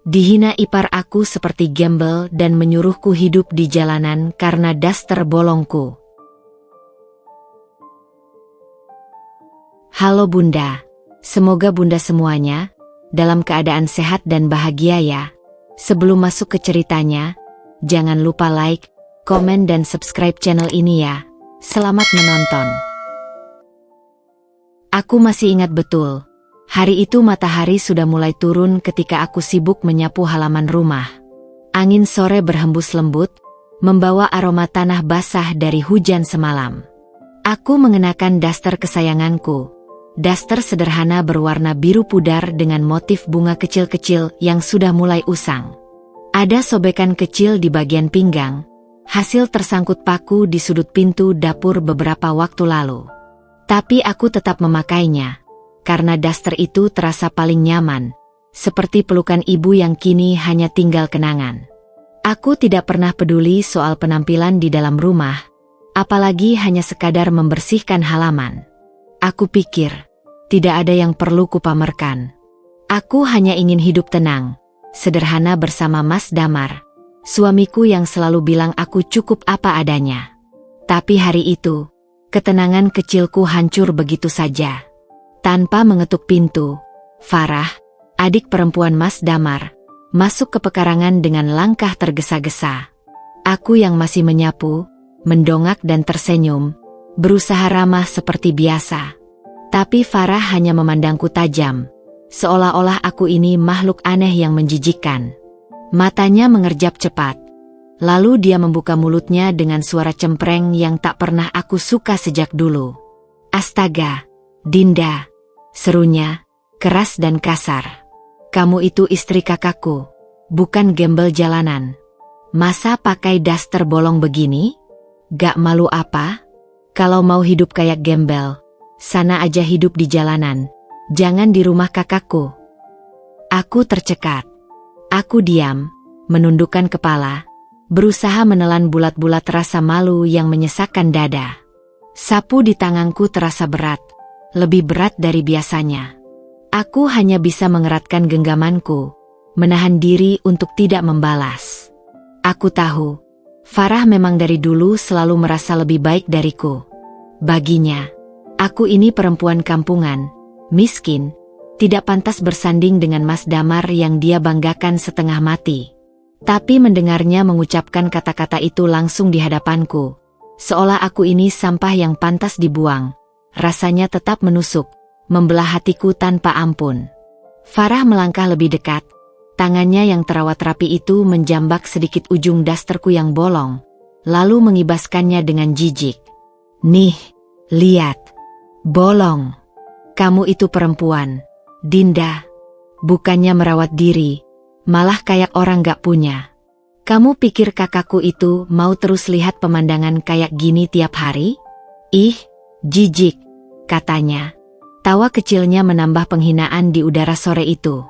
Dihina ipar aku seperti gembel dan menyuruhku hidup di jalanan karena daster bolongku. Halo Bunda, semoga Bunda semuanya dalam keadaan sehat dan bahagia ya. Sebelum masuk ke ceritanya, jangan lupa like, komen dan subscribe channel ini ya. Selamat menonton. Aku masih ingat betul. Hari itu matahari sudah mulai turun ketika aku sibuk menyapu halaman rumah. Angin sore berhembus lembut, membawa aroma tanah basah dari hujan semalam. Aku mengenakan daster kesayanganku. Daster sederhana berwarna biru pudar dengan motif bunga kecil-kecil yang sudah mulai usang. Ada sobekan kecil di bagian pinggang, hasil tersangkut paku di sudut pintu dapur beberapa waktu lalu. Tapi aku tetap memakainya. Karena daster itu terasa paling nyaman, seperti pelukan ibu yang kini hanya tinggal kenangan. Aku tidak pernah peduli soal penampilan di dalam rumah, apalagi hanya sekadar membersihkan halaman. Aku pikir, tidak ada yang perlu kupamerkan. Aku hanya ingin hidup tenang, sederhana bersama Mas Damar, suamiku yang selalu bilang aku cukup apa adanya. Tapi hari itu, ketenangan kecilku hancur begitu saja. Tanpa mengetuk pintu, Farah, adik perempuan Mas Damar, masuk ke pekarangan dengan langkah tergesa-gesa. Aku yang masih menyapu, mendongak dan tersenyum, berusaha ramah seperti biasa. Tapi Farah hanya memandangku tajam, seolah-olah aku ini makhluk aneh yang menjijikkan. Matanya mengerjap cepat, lalu dia membuka mulutnya dengan suara cempreng yang tak pernah aku suka sejak dulu. Astaga, Dinda! Serunya, keras dan kasar. Kamu itu istri kakakku, bukan gembel jalanan. Masa pakai daster bolong begini? Gak malu apa? Kalau mau hidup kayak gembel, sana aja hidup di jalanan, jangan di rumah kakakku. Aku tercekat. Aku diam, menundukkan kepala, berusaha menelan bulat-bulat rasa malu yang menyesakkan dada. Sapu di tanganku terasa berat. Lebih berat dari biasanya. Aku hanya bisa mengeratkan genggamanku, menahan diri untuk tidak membalas. Aku tahu, Farah memang dari dulu selalu merasa lebih baik dariku. Baginya, aku ini perempuan kampungan, miskin, tidak pantas bersanding dengan Mas Damar yang dia banggakan setengah mati. Tapi mendengarnya mengucapkan kata-kata itu langsung di hadapanku, seolah aku ini sampah yang pantas dibuang. Rasanya tetap menusuk, membelah hatiku tanpa ampun. Farah melangkah lebih dekat. Tangannya yang terawat rapi itu menjambak sedikit ujung dasterku yang bolong, lalu mengibaskannya dengan jijik. Nih, lihat. Bolong. Kamu itu perempuan, Dinda. Bukannya merawat diri, malah kayak orang gak punya. Kamu pikir kakakku itu mau terus lihat pemandangan kayak gini tiap hari? Ih, jijik, katanya. Tawa kecilnya menambah penghinaan di udara sore itu.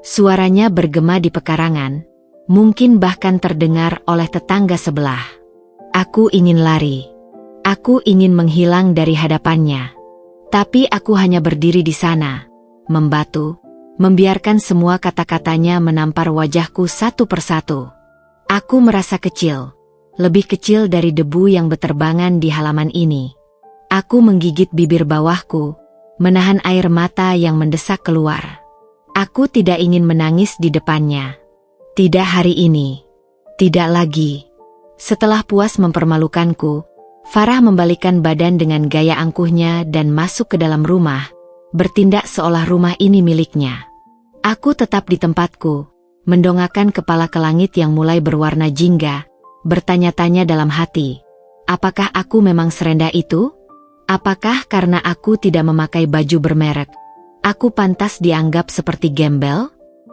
Suaranya bergema di pekarangan, mungkin bahkan terdengar oleh tetangga sebelah. Aku ingin lari. Aku ingin menghilang dari hadapannya. Tapi aku hanya berdiri di sana, membatu, membiarkan semua kata-katanya menampar wajahku satu persatu. Aku merasa kecil, lebih kecil dari debu yang beterbangan di halaman ini. Aku menggigit bibir bawahku, menahan air mata yang mendesak keluar. Aku tidak ingin menangis di depannya. Tidak hari ini. Tidak lagi. Setelah puas mempermalukanku, Farah membalikkan badan dengan gaya angkuhnya dan masuk ke dalam rumah, bertindak seolah rumah ini miliknya. Aku tetap di tempatku, mendongakkan kepala ke langit yang mulai berwarna jingga, bertanya-tanya dalam hati, apakah aku memang serendah itu? Apakah karena aku tidak memakai baju bermerek, aku pantas dianggap seperti gembel?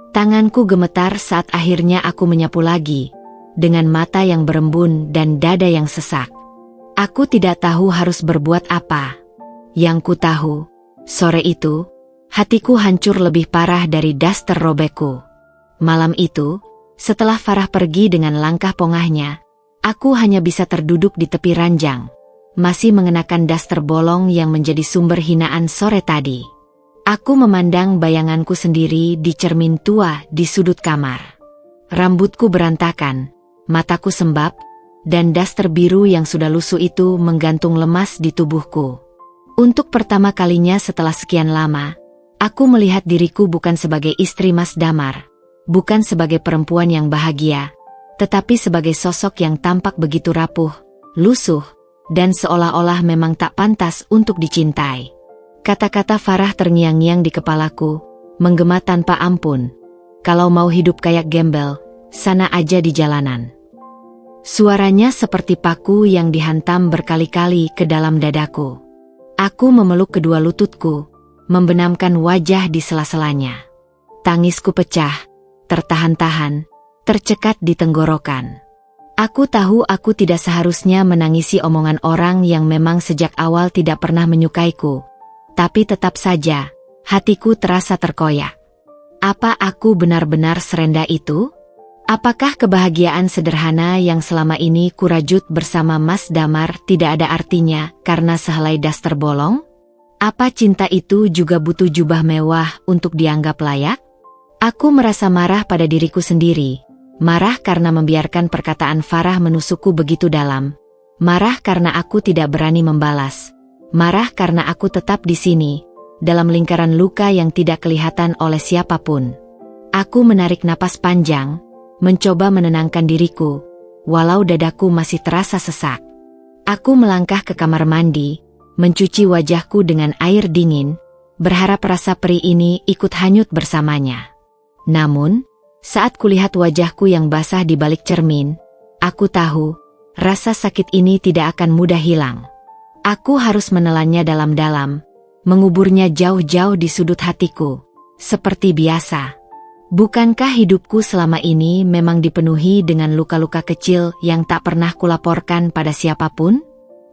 Tanganku gemetar saat akhirnya aku menyapu lagi, dengan mata yang berembun dan dada yang sesak. Aku tidak tahu harus berbuat apa. Yang ku tahu, sore itu, hatiku hancur lebih parah dari daster robekku. Malam itu, setelah Farah pergi dengan langkah pongahnya, aku hanya bisa terduduk di tepi ranjang, masih mengenakan daster bolong yang menjadi sumber hinaan sore tadi. Aku memandang bayanganku sendiri di cermin tua di sudut kamar. Rambutku berantakan, mataku sembab, dan daster biru yang sudah lusuh itu menggantung lemas di tubuhku. Untuk pertama kalinya setelah sekian lama, aku melihat diriku bukan sebagai istri Mas Damar, bukan sebagai perempuan yang bahagia, tetapi sebagai sosok yang tampak begitu rapuh, lusuh, dan seolah-olah memang tak pantas untuk dicintai. Kata-kata Farah terngiang-ngiang di kepalaku, menggema tanpa ampun. Kalau mau hidup kayak gembel, sana aja di jalanan. Suaranya seperti paku yang dihantam berkali-kali ke dalam dadaku. Aku memeluk kedua lututku, membenamkan wajah di sela-selanya. Tangisku pecah, tertahan-tahan, tercekat di tenggorokan. Aku tahu aku tidak seharusnya menangisi omongan orang yang memang sejak awal tidak pernah menyukaiku. Tapi tetap saja, hatiku terasa terkoyak. Apa aku benar-benar serendah itu? Apakah kebahagiaan sederhana yang selama ini kurajut bersama Mas Damar tidak ada artinya karena sehelai daster bolong? Apa cinta itu juga butuh jubah mewah untuk dianggap layak? Aku merasa marah pada diriku sendiri. Marah karena membiarkan perkataan Farah menusukku begitu dalam. Marah karena aku tidak berani membalas. Marah karena aku tetap di sini, dalam lingkaran luka yang tidak kelihatan oleh siapapun. Aku menarik napas panjang, mencoba menenangkan diriku, walau dadaku masih terasa sesak. Aku melangkah ke kamar mandi, mencuci wajahku dengan air dingin, berharap rasa perih ini ikut hanyut bersamanya. Namun, saat kulihat wajahku yang basah di balik cermin, aku tahu, rasa sakit ini tidak akan mudah hilang. Aku harus menelannya dalam-dalam, menguburnya jauh-jauh di sudut hatiku, seperti biasa. Bukankah hidupku selama ini memang dipenuhi dengan luka-luka kecil yang tak pernah kulaporkan pada siapapun?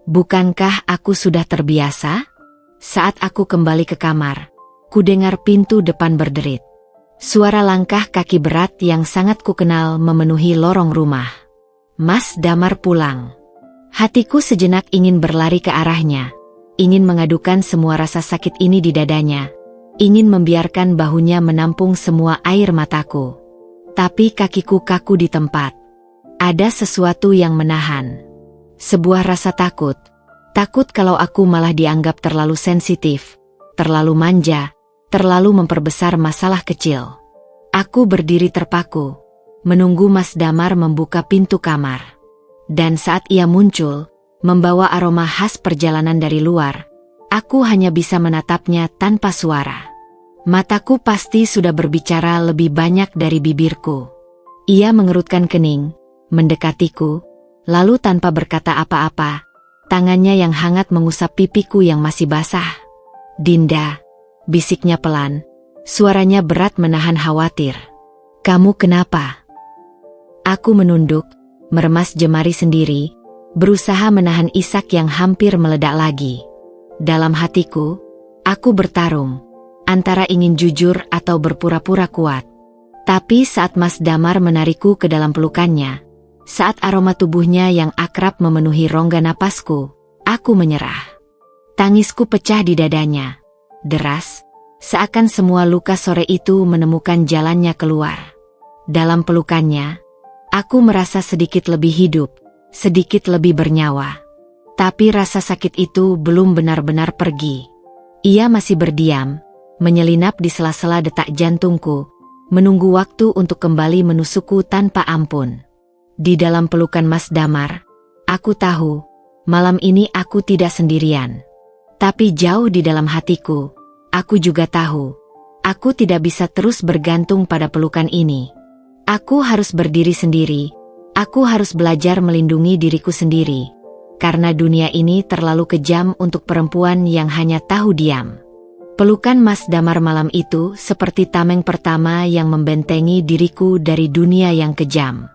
Bukankah aku sudah terbiasa? Saat aku kembali ke kamar, kudengar pintu depan berderit. Suara langkah kaki berat yang sangat kukenal memenuhi lorong rumah. Mas Damar pulang. Hatiku sejenak ingin berlari ke arahnya, ingin mengadukan semua rasa sakit ini di dadanya, ingin membiarkan bahunya menampung semua air mataku. Tapi kakiku kaku di tempat. Ada sesuatu yang menahan. Sebuah rasa takut. Takut kalau aku malah dianggap terlalu sensitif, terlalu manja, terlalu memperbesar masalah kecil. Aku berdiri terpaku, menunggu Mas Damar membuka pintu kamar. Dan saat ia muncul, membawa aroma khas perjalanan dari luar, aku hanya bisa menatapnya tanpa suara. Mataku pasti sudah berbicara lebih banyak dari bibirku. Ia mengerutkan kening, mendekatiku, lalu tanpa berkata apa-apa, tangannya yang hangat mengusap pipiku yang masih basah. "Dinda," bisiknya pelan, suaranya berat menahan khawatir. "Kamu kenapa?" Aku menunduk, meremas jemari sendiri, berusaha menahan isak yang hampir meledak lagi. Dalam hatiku, aku bertarung, antara ingin jujur atau berpura-pura kuat. Tapi saat Mas Damar menarikku ke dalam pelukannya, saat aroma tubuhnya yang akrab memenuhi rongga napasku, aku menyerah. Tangisku pecah di dadanya, deras, seakan semua luka sore itu menemukan jalannya keluar. Dalam pelukannya, aku merasa sedikit lebih hidup, sedikit lebih bernyawa. Tapi rasa sakit itu belum benar-benar pergi. Ia masih berdiam, menyelinap di sela-sela detak jantungku, menunggu waktu untuk kembali menusukku tanpa ampun. Di dalam pelukan Mas Damar, aku tahu, malam ini aku tidak sendirian. Tapi jauh di dalam hatiku, aku juga tahu, aku tidak bisa terus bergantung pada pelukan ini. Aku harus berdiri sendiri, aku harus belajar melindungi diriku sendiri, karena dunia ini terlalu kejam untuk perempuan yang hanya tahu diam. Pelukan Mas Damar malam itu seperti tameng pertama yang membentengi diriku dari dunia yang kejam.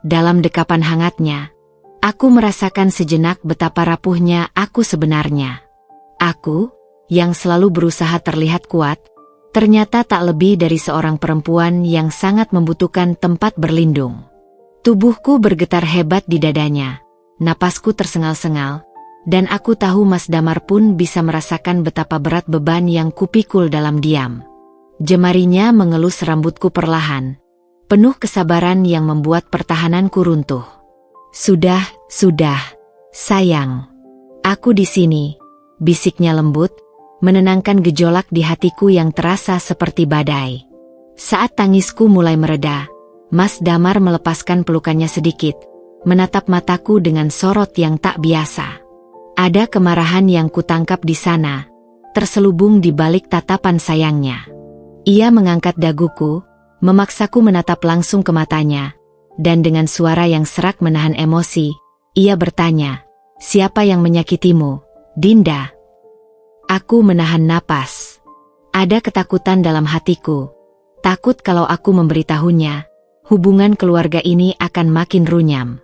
Dalam dekapan hangatnya, aku merasakan sejenak betapa rapuhnya aku sebenarnya. Aku, yang selalu berusaha terlihat kuat, ternyata tak lebih dari seorang perempuan yang sangat membutuhkan tempat berlindung. Tubuhku bergetar hebat di dadanya, napasku tersengal-sengal, Dan aku tahu Mas Damar pun bisa merasakan betapa berat beban yang kupikul dalam diam. Jemarinya mengelus rambutku perlahan, penuh kesabaran yang membuat pertahananku runtuh. Sudah, sayang. Aku di sini, bisiknya lembut, menenangkan gejolak di hatiku yang terasa seperti badai. Saat tangisku mulai mereda, Mas Damar melepaskan pelukannya sedikit, menatap mataku dengan sorot yang tak biasa. Ada kemarahan yang kutangkap di sana, terselubung di balik tatapan sayangnya. Ia mengangkat daguku, memaksaku menatap langsung ke matanya, dan dengan suara yang serak menahan emosi, ia bertanya, "Siapa yang menyakitimu, Dinda?" Aku menahan napas. Ada ketakutan dalam hatiku. Takut kalau aku memberitahunya, hubungan keluarga ini akan makin runyam.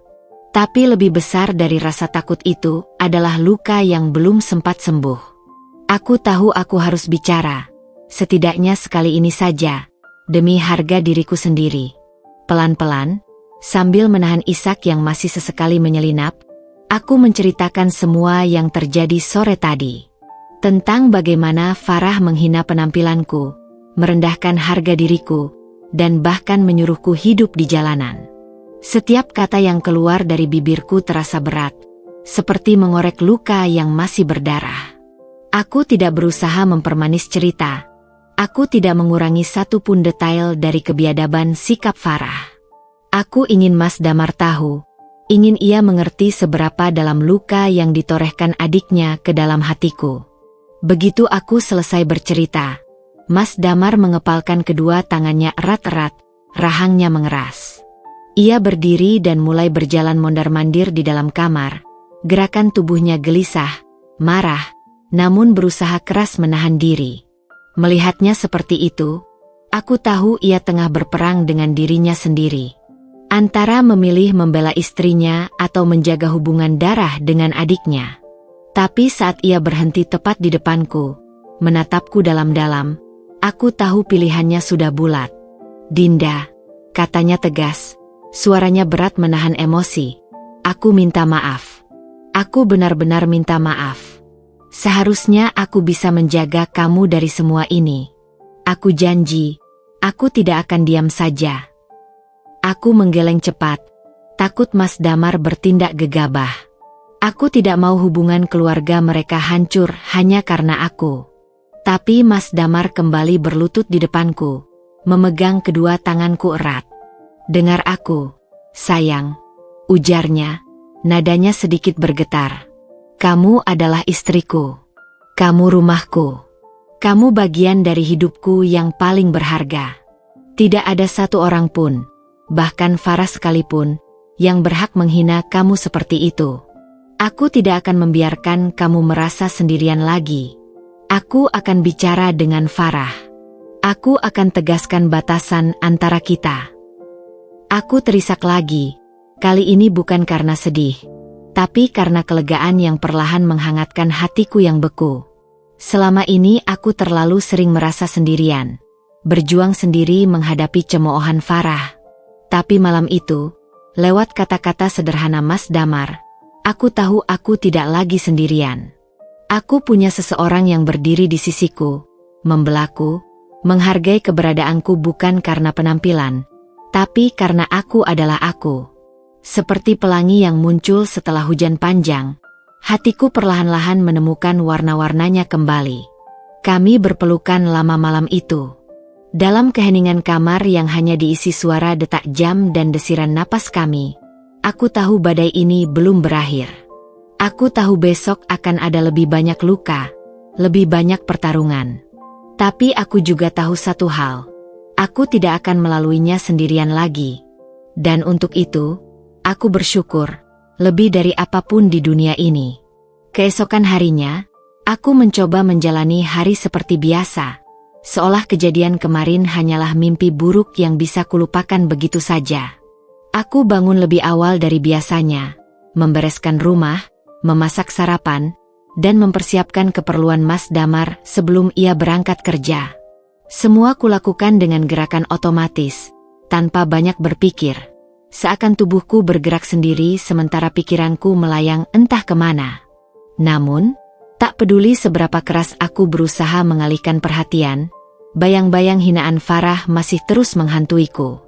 Tapi lebih besar dari rasa takut itu adalah luka yang belum sempat sembuh. Aku tahu aku harus bicara, setidaknya sekali ini saja, demi harga diriku sendiri. Pelan-pelan, sambil menahan isak yang masih sesekali menyelinap, aku menceritakan semua yang terjadi sore tadi. Tentang bagaimana Farah menghina penampilanku, merendahkan harga diriku, dan bahkan menyuruhku hidup di jalanan. Setiap kata yang keluar dari bibirku terasa berat, seperti mengorek luka yang masih berdarah. Aku tidak berusaha mempermanis cerita. Aku tidak mengurangi satu pun detail dari kebiadaban sikap Farah. Aku ingin Mas Damar tahu, ingin ia mengerti seberapa dalam luka yang ditorehkan adiknya ke dalam hatiku. Begitu aku selesai bercerita, Mas Damar mengepalkan kedua tangannya erat-erat, rahangnya mengeras. Ia berdiri dan mulai berjalan mondar-mandir di dalam kamar. Gerakan tubuhnya gelisah, marah, namun berusaha keras menahan diri. Melihatnya seperti itu, aku tahu ia tengah berperang dengan dirinya sendiri. Antara memilih membela istrinya atau menjaga hubungan darah dengan adiknya. Tapi saat ia berhenti tepat di depanku, menatapku dalam-dalam, aku tahu pilihannya sudah bulat. "Dinda," katanya tegas. Suaranya berat menahan emosi. "Aku minta maaf. Aku benar-benar minta maaf. Seharusnya aku bisa menjaga kamu dari semua ini. Aku janji, aku tidak akan diam saja." Aku menggeleng cepat, takut Mas Damar bertindak gegabah. Aku tidak mau hubungan keluarga mereka hancur hanya karena aku. Tapi Mas Damar kembali berlutut di depanku, memegang kedua tanganku erat. "Dengar aku, sayang," ujarnya, nadanya sedikit bergetar. "Kamu adalah istriku. Kamu rumahku. Kamu bagian dari hidupku yang paling berharga. Tidak ada satu orang pun, bahkan Farah sekalipun, yang berhak menghina kamu seperti itu. Aku tidak akan membiarkan kamu merasa sendirian lagi. Aku akan bicara dengan Farah. Aku akan tegaskan batasan antara kita." Aku terisak lagi, kali ini bukan karena sedih, tapi karena kelegaan yang perlahan menghangatkan hatiku yang beku. Selama ini aku terlalu sering merasa sendirian, berjuang sendiri menghadapi cemoohan Farah. Tapi malam itu, lewat kata-kata sederhana Mas Damar, aku tahu aku tidak lagi sendirian. Aku punya seseorang yang berdiri di sisiku, membelaku, menghargai keberadaanku bukan karena penampilan, tapi karena aku adalah aku. Seperti pelangi yang muncul setelah hujan panjang, hatiku perlahan-lahan menemukan warna-warnanya kembali. Kami berpelukan lama malam itu. Dalam keheningan kamar yang hanya diisi suara detak jam dan desiran napas kami, aku tahu badai ini belum berakhir. Aku tahu besok akan ada lebih banyak luka, lebih banyak pertarungan. Tapi aku juga tahu satu hal. Aku tidak akan melaluinya sendirian lagi. Dan untuk itu, aku bersyukur, lebih dari apapun di dunia ini. Keesokan harinya, aku mencoba menjalani hari seperti biasa. Seolah kejadian kemarin hanyalah mimpi buruk yang bisa kulupakan begitu saja. Aku bangun lebih awal dari biasanya, membereskan rumah, memasak sarapan, dan mempersiapkan keperluan Mas Damar sebelum ia berangkat kerja. Semua kulakukan dengan gerakan otomatis, tanpa banyak berpikir. Seakan tubuhku bergerak sendiri sementara pikiranku melayang entah kemana. Namun, tak peduli seberapa keras aku berusaha mengalihkan perhatian, bayang-bayang hinaan Farah masih terus menghantuiku.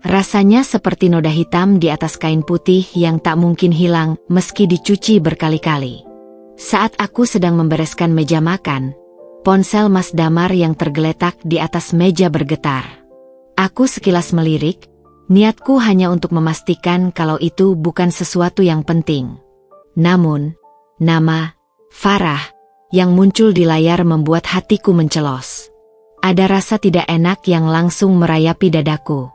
Rasanya seperti noda hitam di atas kain putih yang tak mungkin hilang meski dicuci berkali-kali. Saat aku sedang membereskan meja makan, ponsel Mas Damar yang tergeletak di atas meja bergetar. Aku sekilas melirik, niatku hanya untuk memastikan kalau itu bukan sesuatu yang penting. Namun, nama Farah yang muncul di layar membuat hatiku mencelos. Ada rasa tidak enak yang langsung merayapi dadaku.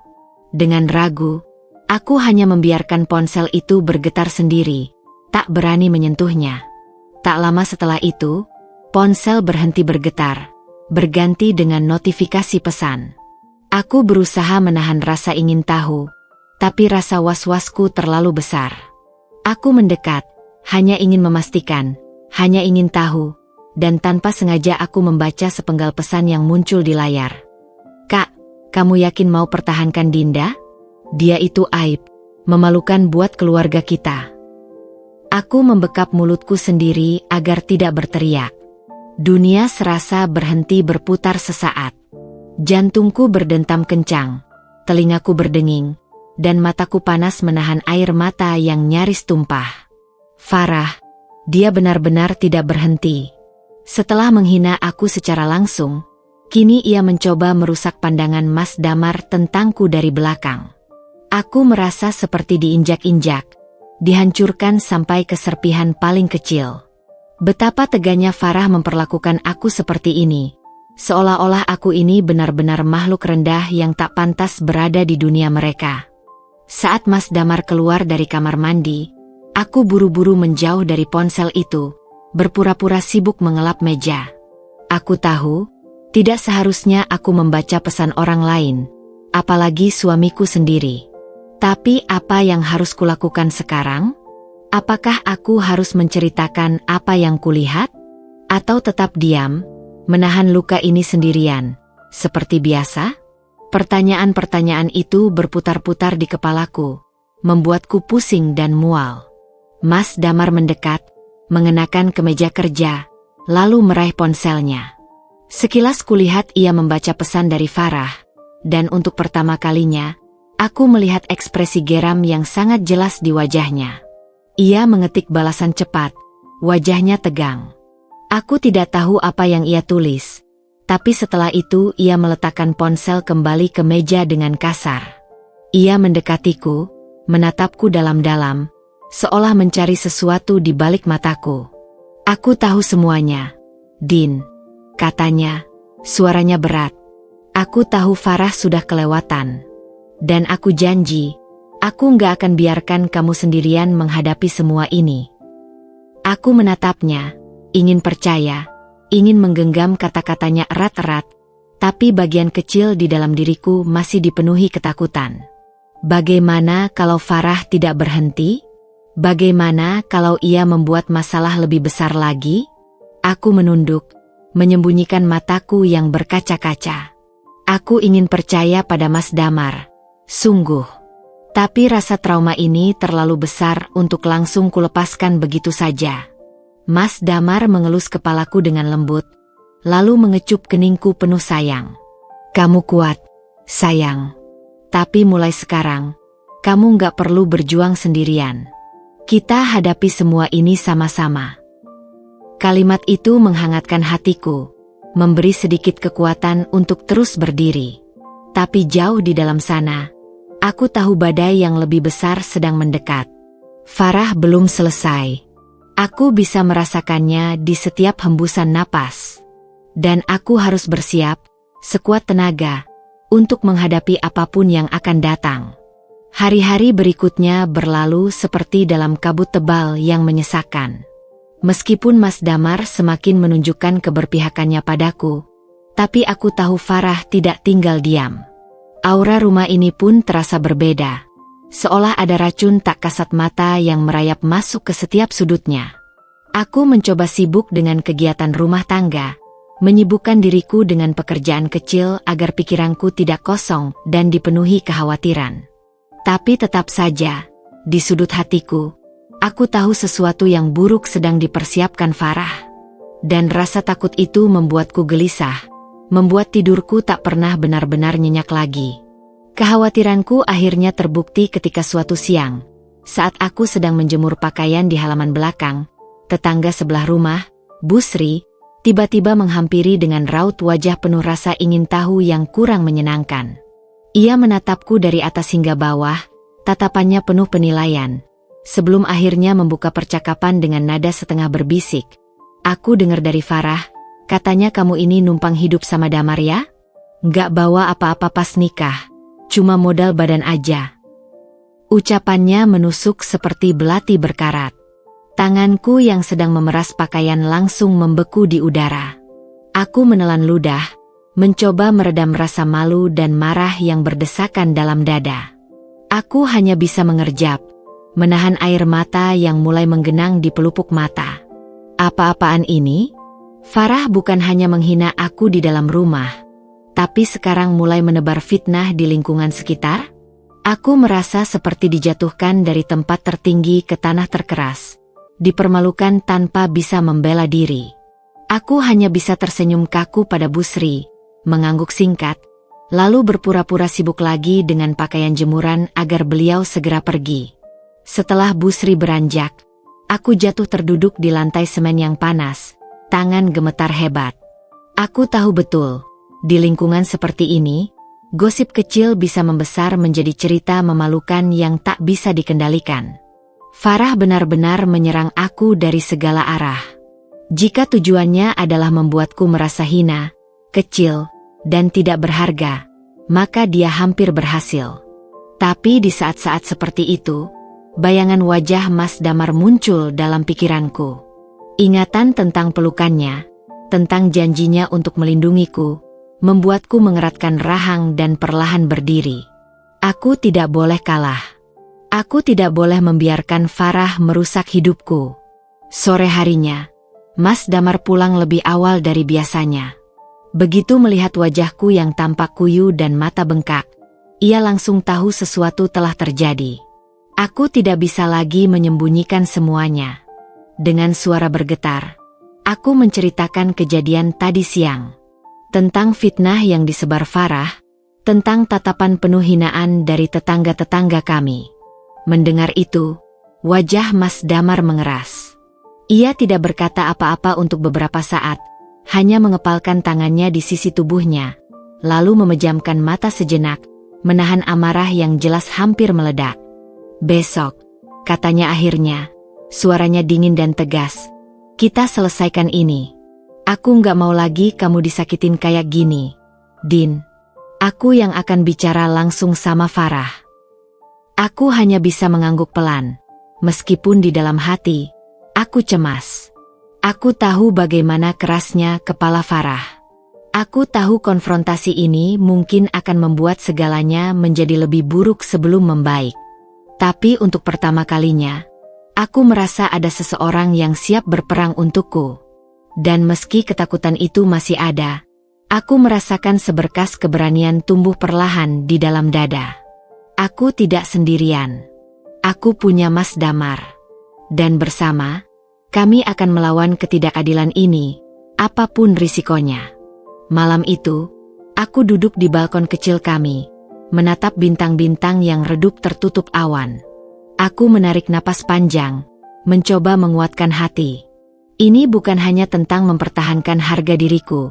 Dengan ragu, aku hanya membiarkan ponsel itu bergetar sendiri, tak berani menyentuhnya. Tak lama setelah itu, ponsel berhenti bergetar, berganti dengan notifikasi pesan. Aku berusaha menahan rasa ingin tahu, tapi rasa was-wasku terlalu besar. Aku mendekat, hanya ingin memastikan, hanya ingin tahu, dan tanpa sengaja aku membaca sepenggal pesan yang muncul di layar. "Kak, kamu yakin mau pertahankan Dinda? Dia itu aib, memalukan buat keluarga kita." Aku membekap mulutku sendiri agar tidak berteriak. Dunia serasa berhenti berputar sesaat. Jantungku berdentam kencang, telingaku berdenging, dan mataku panas menahan air mata yang nyaris tumpah. Farah, dia benar-benar tidak berhenti. Setelah menghina aku secara langsung, kini ia mencoba merusak pandangan Mas Damar tentangku dari belakang. Aku merasa seperti diinjak-injak, dihancurkan sampai ke serpihan paling kecil. Betapa teganya Farah memperlakukan aku seperti ini, seolah-olah aku ini benar-benar makhluk rendah yang tak pantas berada di dunia mereka. Saat Mas Damar keluar dari kamar mandi, aku buru-buru menjauh dari ponsel itu, berpura-pura sibuk mengelap meja. Aku tahu, tidak seharusnya aku membaca pesan orang lain, apalagi suamiku sendiri. Tapi apa yang harus kulakukan sekarang? Apakah aku harus menceritakan apa yang kulihat? Atau tetap diam, menahan luka ini sendirian, seperti biasa? Pertanyaan-pertanyaan itu berputar-putar di kepalaku, membuatku pusing dan mual. Mas Damar mendekat, mengenakan kemeja kerja, lalu meraih ponselnya. Sekilas kulihat ia membaca pesan dari Farah, dan untuk pertama kalinya, aku melihat ekspresi geram yang sangat jelas di wajahnya. Ia mengetik balasan cepat, wajahnya tegang. Aku tidak tahu apa yang ia tulis, tapi setelah itu ia meletakkan ponsel kembali ke meja dengan kasar. Ia mendekatiku, menatapku dalam-dalam, seolah mencari sesuatu di balik mataku. "Aku tahu semuanya, Din," katanya, suaranya berat. "Aku tahu Farah sudah kelewatan. Dan aku janji, aku nggak akan biarkan kamu sendirian menghadapi semua ini." Aku menatapnya, ingin percaya, ingin menggenggam kata-katanya erat-erat, tapi bagian kecil di dalam diriku masih dipenuhi ketakutan. Bagaimana kalau Farah tidak berhenti? Bagaimana kalau ia membuat masalah lebih besar lagi? Aku menunduk, menyembunyikan mataku yang berkaca-kaca. Aku ingin percaya pada Mas Damar, sungguh. Tapi rasa trauma ini terlalu besar untuk langsung kulepaskan begitu saja. Mas Damar mengelus kepalaku dengan lembut, lalu mengecup keningku penuh sayang. "Kamu kuat, sayang. Tapi mulai sekarang, kamu nggak perlu berjuang sendirian. Kita hadapi semua ini sama-sama." Kalimat itu menghangatkan hatiku, memberi sedikit kekuatan untuk terus berdiri. Tapi jauh di dalam sana, aku tahu badai yang lebih besar sedang mendekat. Farah belum selesai. Aku bisa merasakannya di setiap hembusan napas. Dan aku harus bersiap, sekuat tenaga, untuk menghadapi apapun yang akan datang. Hari-hari berikutnya berlalu seperti dalam kabut tebal yang menyesakkan. Meskipun Mas Damar semakin menunjukkan keberpihakannya padaku, tapi aku tahu Farah tidak tinggal diam. Aura rumah ini pun terasa berbeda, seolah ada racun tak kasat mata yang merayap masuk ke setiap sudutnya. Aku mencoba sibuk dengan kegiatan rumah tangga, menyibukkan diriku dengan pekerjaan kecil agar pikiranku tidak kosong dan dipenuhi kekhawatiran. Tapi tetap saja, di sudut hatiku, Aku tahu sesuatu yang buruk sedang dipersiapkan Farah. Dan rasa takut itu membuatku gelisah, membuat tidurku tak pernah benar-benar nyenyak lagi. Kekhawatiranku akhirnya terbukti ketika suatu siang, saat aku sedang menjemur pakaian di halaman belakang, tetangga sebelah rumah, Bu Sri, tiba-tiba menghampiri dengan raut wajah penuh rasa ingin tahu yang kurang menyenangkan. Ia menatapku dari atas hingga bawah, tatapannya penuh penilaian. Sebelum akhirnya membuka percakapan dengan nada setengah berbisik. Aku dengar dari Farah, katanya kamu ini numpang hidup sama Damar ya? Nggak bawa apa-apa pas nikah, cuma modal badan aja. Ucapannya menusuk seperti belati berkarat. Tanganku yang sedang memeras pakaian langsung membeku di udara. Aku menelan ludah, mencoba meredam rasa malu dan marah yang berdesakan dalam dada. Aku hanya bisa mengerjap, menahan air mata yang mulai menggenang di pelupuk mata. Apa-apaan ini? Farah bukan hanya menghina aku di dalam rumah, tapi sekarang mulai menebar fitnah di lingkungan sekitar. Aku merasa seperti dijatuhkan dari tempat tertinggi ke tanah terkeras, dipermalukan tanpa bisa membela diri. Aku hanya bisa tersenyum kaku pada Bu Sri, mengangguk singkat, lalu berpura-pura sibuk lagi dengan pakaian jemuran agar beliau segera pergi. Setelah Bu Sri beranjak, aku jatuh terduduk di lantai semen yang panas, tangan gemetar hebat. Aku tahu betul, di lingkungan seperti ini, gosip kecil bisa membesar menjadi cerita memalukan yang tak bisa dikendalikan. Farah benar-benar menyerang aku dari segala arah. Jika tujuannya adalah membuatku merasa hina, kecil, dan tidak berharga, maka dia hampir berhasil. Tapi di saat-saat seperti itu, bayangan wajah Mas Damar muncul dalam pikiranku. Ingatan tentang pelukannya, tentang janjinya untuk melindungiku, membuatku mengeratkan rahang dan perlahan berdiri. Aku tidak boleh kalah. Aku tidak boleh membiarkan Farah merusak hidupku. Sore harinya, Mas Damar pulang lebih awal dari biasanya. Begitu melihat wajahku yang tampak kuyu dan mata bengkak, ia langsung tahu sesuatu telah terjadi. Aku tidak bisa lagi menyembunyikan semuanya. Dengan suara bergetar, aku menceritakan kejadian tadi siang. Tentang fitnah yang disebar Farah, tentang tatapan penuh hinaan dari tetangga-tetangga kami. Mendengar itu, wajah Mas Damar mengeras. Ia tidak berkata apa-apa untuk beberapa saat, hanya mengepalkan tangannya di sisi tubuhnya, lalu memejamkan mata sejenak, menahan amarah yang jelas hampir meledak. Besok, katanya akhirnya, suaranya dingin dan tegas, kita selesaikan ini. Aku nggak mau lagi kamu disakitin kayak gini, Din. Aku yang akan bicara langsung sama Farah. Aku hanya bisa mengangguk pelan, meskipun di dalam hati, aku cemas. Aku tahu bagaimana kerasnya kepala Farah. Aku tahu konfrontasi ini mungkin akan membuat segalanya menjadi lebih buruk sebelum membaik. Tapi untuk pertama kalinya, aku merasa ada seseorang yang siap berperang untukku. Dan meski ketakutan itu masih ada, aku merasakan seberkas keberanian tumbuh perlahan di dalam dada. Aku tidak sendirian. Aku punya Mas Damar. Dan bersama, kami akan melawan ketidakadilan ini, apapun risikonya. Malam itu, aku duduk di balkon kecil kami, menatap bintang-bintang yang redup tertutup awan. Aku menarik napas panjang, mencoba menguatkan hati. Ini bukan hanya tentang mempertahankan harga diriku,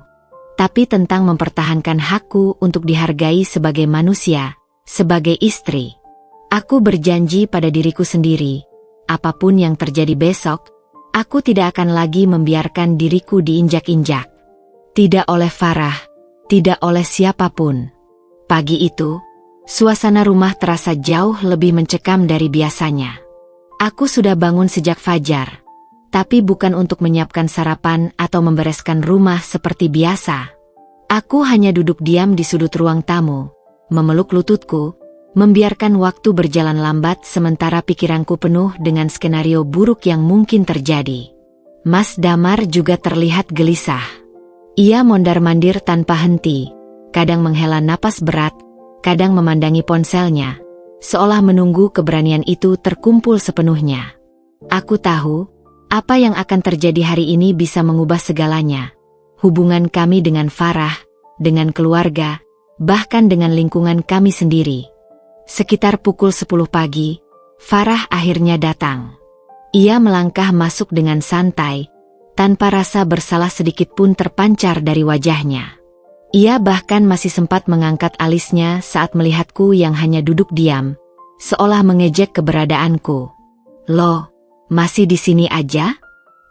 tapi tentang mempertahankan hakku untuk dihargai sebagai manusia, sebagai istri. Aku berjanji pada diriku sendiri, apapun yang terjadi besok, aku tidak akan lagi membiarkan diriku diinjak-injak. Tidak oleh Farah, tidak oleh siapapun. Pagi itu, suasana rumah terasa jauh lebih mencekam dari biasanya. Aku sudah bangun sejak fajar, tapi bukan untuk menyiapkan sarapan atau membereskan rumah seperti biasa. Aku hanya duduk diam di sudut ruang tamu, memeluk lututku, membiarkan waktu berjalan lambat sementara pikiranku penuh dengan skenario buruk yang mungkin terjadi. Mas Damar juga terlihat gelisah. Ia mondar-mandir tanpa henti, kadang menghela napas berat, kadang memandangi ponselnya, seolah menunggu keberanian itu terkumpul sepenuhnya. Aku tahu, apa yang akan terjadi hari ini bisa mengubah segalanya. Hubungan kami dengan Farah, dengan keluarga, bahkan dengan lingkungan kami sendiri. Sekitar pukul 10 pagi, Farah akhirnya datang. Ia melangkah masuk dengan santai, tanpa rasa bersalah sedikit pun terpancar dari wajahnya. Ia bahkan masih sempat mengangkat alisnya saat melihatku yang hanya duduk diam, seolah mengejek keberadaanku. "Loh, masih di sini aja?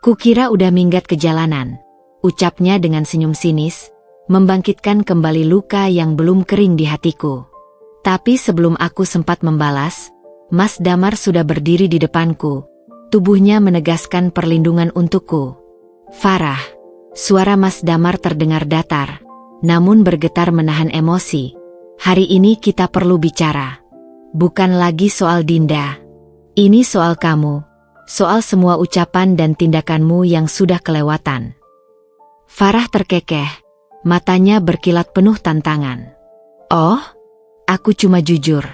Kukira udah minggat ke jalanan," ucapnya dengan senyum sinis, membangkitkan kembali luka yang belum kering di hatiku. Tapi sebelum aku sempat membalas, Mas Damar sudah berdiri di depanku, tubuhnya menegaskan perlindungan untukku. "Farah," suara Mas Damar terdengar datar, namun bergetar menahan emosi. "Hari ini kita perlu bicara. Bukan lagi soal Dinda. Ini soal kamu, soal semua ucapan dan tindakanmu yang sudah kelewatan." Farah terkekeh, matanya berkilat penuh tantangan. "Oh, aku cuma jujur.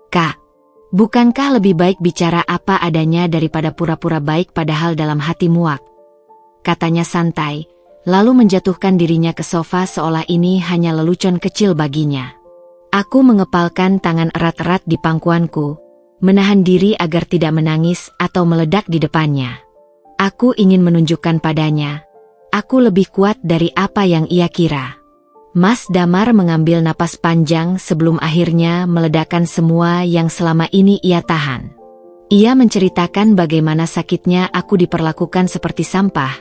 Kak, bukankah lebih baik bicara apa adanya daripada pura-pura baik padahal dalam hati muak?" Katanya santai, lalu menjatuhkan dirinya ke sofa seolah ini hanya lelucon kecil baginya. Aku mengepalkan tangan erat-erat di pangkuanku, menahan diri agar tidak menangis atau meledak di depannya. Aku ingin menunjukkan padanya, aku lebih kuat dari apa yang ia kira. Mas Damar mengambil napas panjang sebelum akhirnya meledakkan semua yang selama ini ia tahan. Ia menceritakan bagaimana sakitnya aku diperlakukan seperti sampah,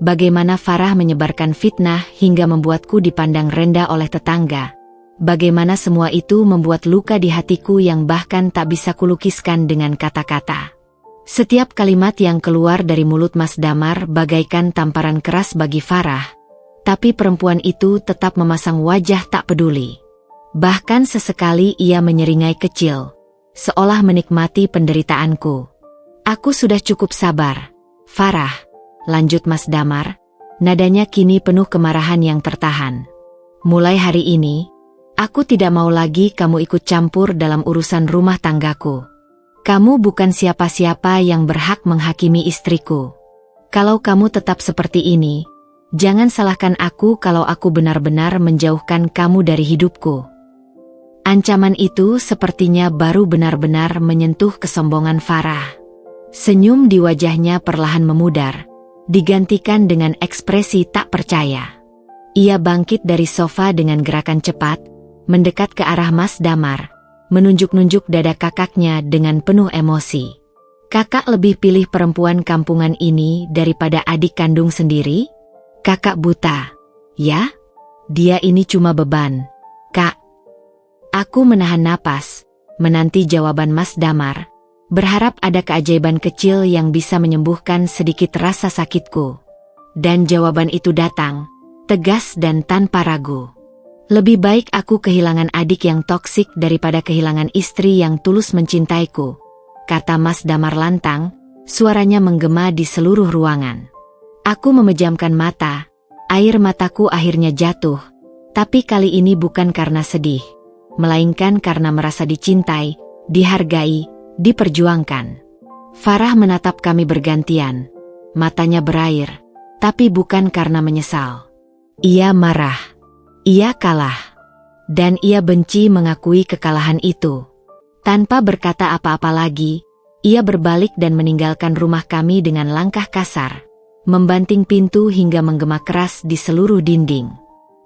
bagaimana Farah menyebarkan fitnah hingga membuatku dipandang rendah oleh tetangga, bagaimana semua itu membuat luka di hatiku yang bahkan tak bisa kulukiskan dengan kata-kata. Setiap kalimat yang keluar dari mulut Mas Damar bagaikan tamparan keras bagi Farah, tapi perempuan itu tetap memasang wajah tak peduli. Bahkan sesekali ia menyeringai kecil, seolah menikmati penderitaanku. "Aku sudah cukup sabar, Farah," lanjut Mas Damar, nadanya kini penuh kemarahan yang tertahan. "Mulai hari ini, aku tidak mau lagi kamu ikut campur dalam urusan rumah tanggaku. Kamu bukan siapa-siapa yang berhak menghakimi istriku. Kalau kamu tetap seperti ini, jangan salahkan aku kalau aku benar-benar menjauhkan kamu dari hidupku." Ancaman itu sepertinya baru benar-benar menyentuh kesombongan Farah. Senyum di wajahnya perlahan memudar, digantikan dengan ekspresi tak percaya. Ia bangkit dari sofa dengan gerakan cepat, mendekat ke arah Mas Damar, menunjuk-nunjuk dada kakaknya dengan penuh emosi. "Kakak lebih pilih perempuan kampungan ini daripada adik kandung sendiri? Kakak buta, ya? Dia ini cuma beban, Kak." Aku menahan napas, menanti jawaban Mas Damar, berharap ada keajaiban kecil yang bisa menyembuhkan sedikit rasa sakitku. Dan jawaban itu datang, tegas dan tanpa ragu. "Lebih baik aku kehilangan adik yang toksik daripada kehilangan istri yang tulus mencintaiku," kata Mas Damar lantang, suaranya menggema di seluruh ruangan. Aku memejamkan mata, air mataku akhirnya jatuh, tapi kali ini bukan karena sedih, melainkan karena merasa dicintai, dihargai, diperjuangkan. Farah menatap kami bergantian, matanya berair, tapi bukan karena menyesal. Ia marah, ia kalah, dan ia benci mengakui kekalahan itu. Tanpa berkata apa-apa lagi, ia berbalik dan meninggalkan rumah kami dengan langkah kasar, membanting pintu hingga menggema keras di seluruh dinding.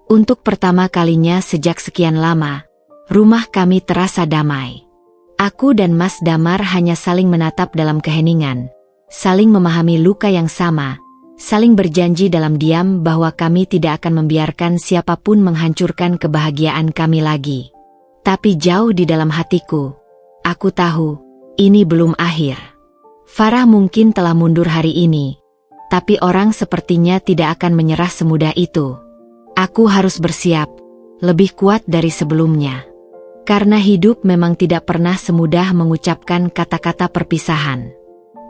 Untuk pertama kalinya sejak sekian lama, rumah kami terasa damai. Aku dan Mas Damar hanya saling menatap dalam keheningan, saling memahami luka yang sama, saling berjanji dalam diam bahwa kami tidak akan membiarkan siapapun menghancurkan kebahagiaan kami lagi. Tapi jauh di dalam hatiku, aku tahu, ini belum akhir. Farah mungkin telah mundur hari ini, tapi orang sepertinya tidak akan menyerah semudah itu. Aku harus bersiap, lebih kuat dari sebelumnya. Karena hidup memang tidak pernah semudah mengucapkan kata-kata perpisahan.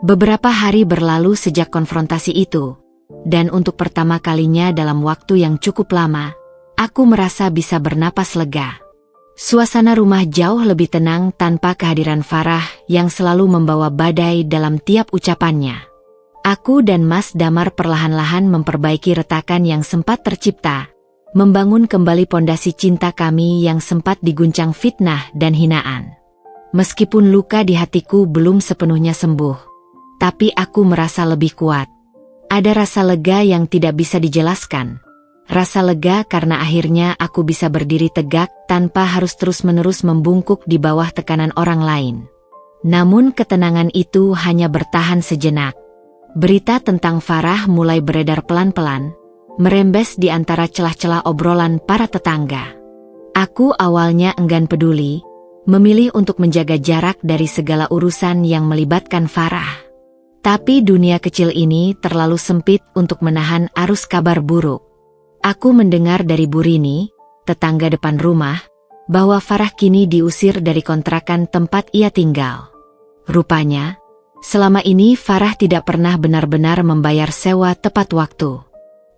Beberapa hari berlalu sejak konfrontasi itu, dan untuk pertama kalinya dalam waktu yang cukup lama, aku merasa bisa bernapas lega. Suasana rumah jauh lebih tenang tanpa kehadiran Farah yang selalu membawa badai dalam tiap ucapannya. Aku dan Mas Damar perlahan-lahan memperbaiki retakan yang sempat tercipta, membangun kembali pondasi cinta kami yang sempat diguncang fitnah dan hinaan. Meskipun luka di hatiku belum sepenuhnya sembuh, tapi aku merasa lebih kuat. Ada rasa lega yang tidak bisa dijelaskan. Rasa lega karena akhirnya aku bisa berdiri tegak tanpa harus terus-menerus membungkuk di bawah tekanan orang lain. Namun ketenangan itu hanya bertahan sejenak. Berita tentang Farah mulai beredar pelan-pelan, merembes di antara celah-celah obrolan para tetangga. Aku awalnya enggan peduli, memilih untuk menjaga jarak dari segala urusan yang melibatkan Farah. Tapi dunia kecil ini terlalu sempit untuk menahan arus kabar buruk. Aku mendengar dari Bu Rini, tetangga depan rumah, bahwa Farah kini diusir dari kontrakan tempat ia tinggal. Rupanya, selama ini Farah tidak pernah benar-benar membayar sewa tepat waktu.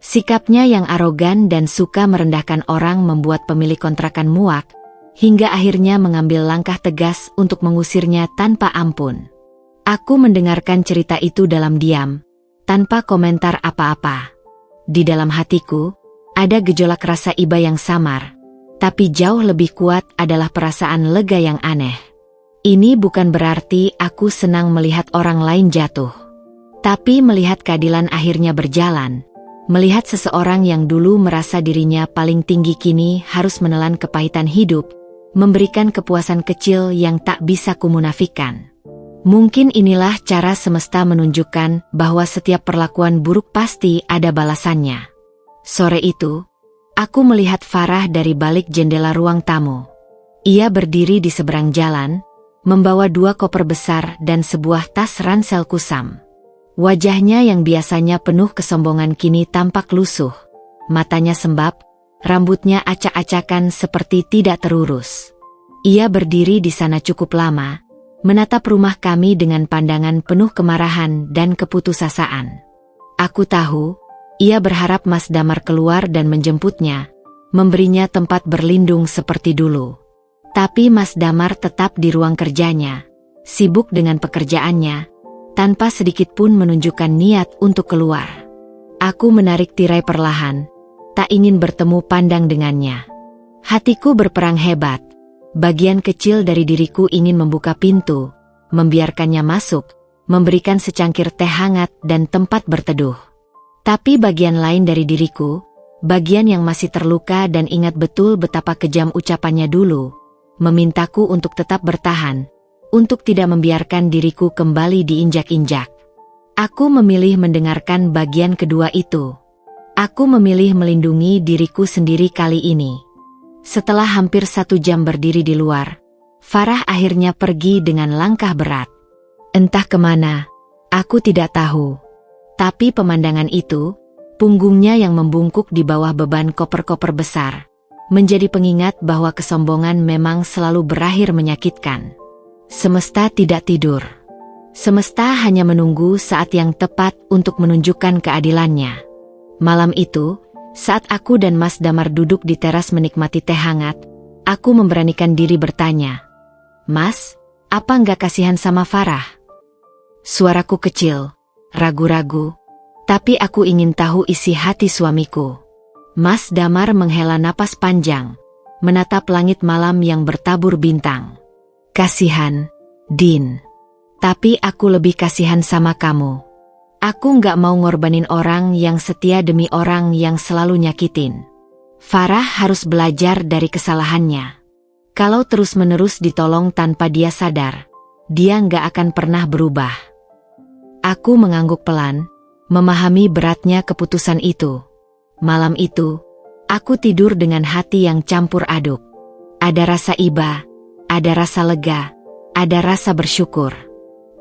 Sikapnya yang arogan dan suka merendahkan orang membuat pemilik kontrakan muak, hingga akhirnya mengambil langkah tegas untuk mengusirnya tanpa ampun. Aku mendengarkan cerita itu dalam diam, tanpa komentar apa-apa. Di dalam hatiku, ada gejolak rasa iba yang samar, tapi jauh lebih kuat adalah perasaan lega yang aneh. Ini bukan berarti aku senang melihat orang lain jatuh, tapi melihat keadilan akhirnya berjalan, melihat seseorang yang dulu merasa dirinya paling tinggi kini harus menelan kepahitan hidup, memberikan kepuasan kecil yang tak bisa kumunafikan. Mungkin inilah cara semesta menunjukkan bahwa setiap perlakuan buruk pasti ada balasannya. Sore itu, aku melihat Farah dari balik jendela ruang tamu. Ia berdiri di seberang jalan, membawa 2 koper besar dan sebuah tas ransel kusam. Wajahnya yang biasanya penuh kesombongan kini tampak lusuh. Matanya sembab, rambutnya acak-acakan seperti tidak terurus. Ia berdiri di sana cukup lama, menatap rumah kami dengan pandangan penuh kemarahan dan keputusasaan. Aku tahu, ia berharap Mas Damar keluar dan menjemputnya, memberinya tempat berlindung seperti dulu. Tapi Mas Damar tetap di ruang kerjanya, sibuk dengan pekerjaannya, tanpa sedikit pun menunjukkan niat untuk keluar. Aku menarik tirai perlahan, tak ingin bertemu pandang dengannya. Hatiku berperang hebat, bagian kecil dari diriku ingin membuka pintu, membiarkannya masuk, memberikan secangkir teh hangat dan tempat berteduh. Tapi bagian lain dari diriku, bagian yang masih terluka dan ingat betul betapa kejam ucapannya dulu, memintaku untuk tetap bertahan, untuk tidak membiarkan diriku kembali diinjak-injak. Aku memilih mendengarkan bagian kedua itu. Aku memilih melindungi diriku sendiri kali ini. Setelah hampir 1 jam berdiri di luar, Farah akhirnya pergi dengan langkah berat. Entah kemana, aku tidak tahu. Tapi pemandangan itu, punggungnya yang membungkuk di bawah beban koper-koper besar, menjadi pengingat bahwa kesombongan memang selalu berakhir menyakitkan. Semesta tidak tidur. Semesta hanya menunggu saat yang tepat untuk menunjukkan keadilannya. Malam itu, saat aku dan Mas Damar duduk di teras menikmati teh hangat, aku memberanikan diri bertanya, "Mas, apa nggak kasihan sama Farah?" Suaraku kecil, ragu-ragu, tapi aku ingin tahu isi hati suamiku. Mas Damar menghela napas panjang, menatap langit malam yang bertabur bintang. "Kasihan, Din. Tapi aku lebih kasihan sama kamu. Aku nggak mau ngorbanin orang yang setia demi orang yang selalu nyakitin. Farah harus belajar dari kesalahannya. Kalau terus-menerus ditolong tanpa dia sadar, dia nggak akan pernah berubah." Aku mengangguk pelan, memahami beratnya keputusan itu. Malam itu, aku tidur dengan hati yang campur aduk. Ada rasa iba, ada rasa lega, ada rasa bersyukur.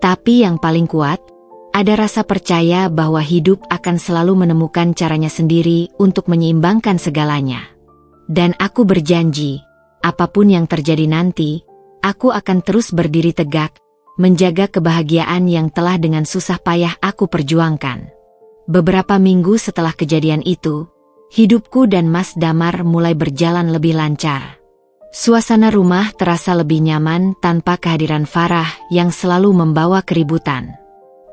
Tapi yang paling kuat, ada rasa percaya bahwa hidup akan selalu menemukan caranya sendiri untuk menyeimbangkan segalanya. Dan aku berjanji, apapun yang terjadi nanti, aku akan terus berdiri tegak, menjaga kebahagiaan yang telah dengan susah payah aku perjuangkan. Beberapa minggu setelah kejadian itu, hidupku dan Mas Damar mulai berjalan lebih lancar. Suasana rumah terasa lebih nyaman tanpa kehadiran Farah yang selalu membawa keributan.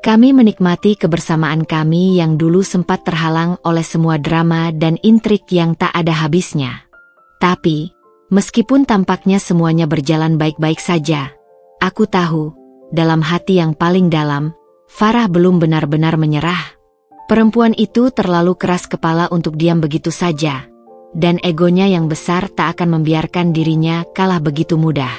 Kami menikmati kebersamaan kami yang dulu sempat terhalang oleh semua drama dan intrik yang tak ada habisnya. Tapi, meskipun tampaknya semuanya berjalan baik-baik saja, aku tahu, dalam hati yang paling dalam, Farah belum benar-benar menyerah. Perempuan itu terlalu keras kepala untuk diam begitu saja. Dan egonya yang besar tak akan membiarkan dirinya kalah begitu mudah.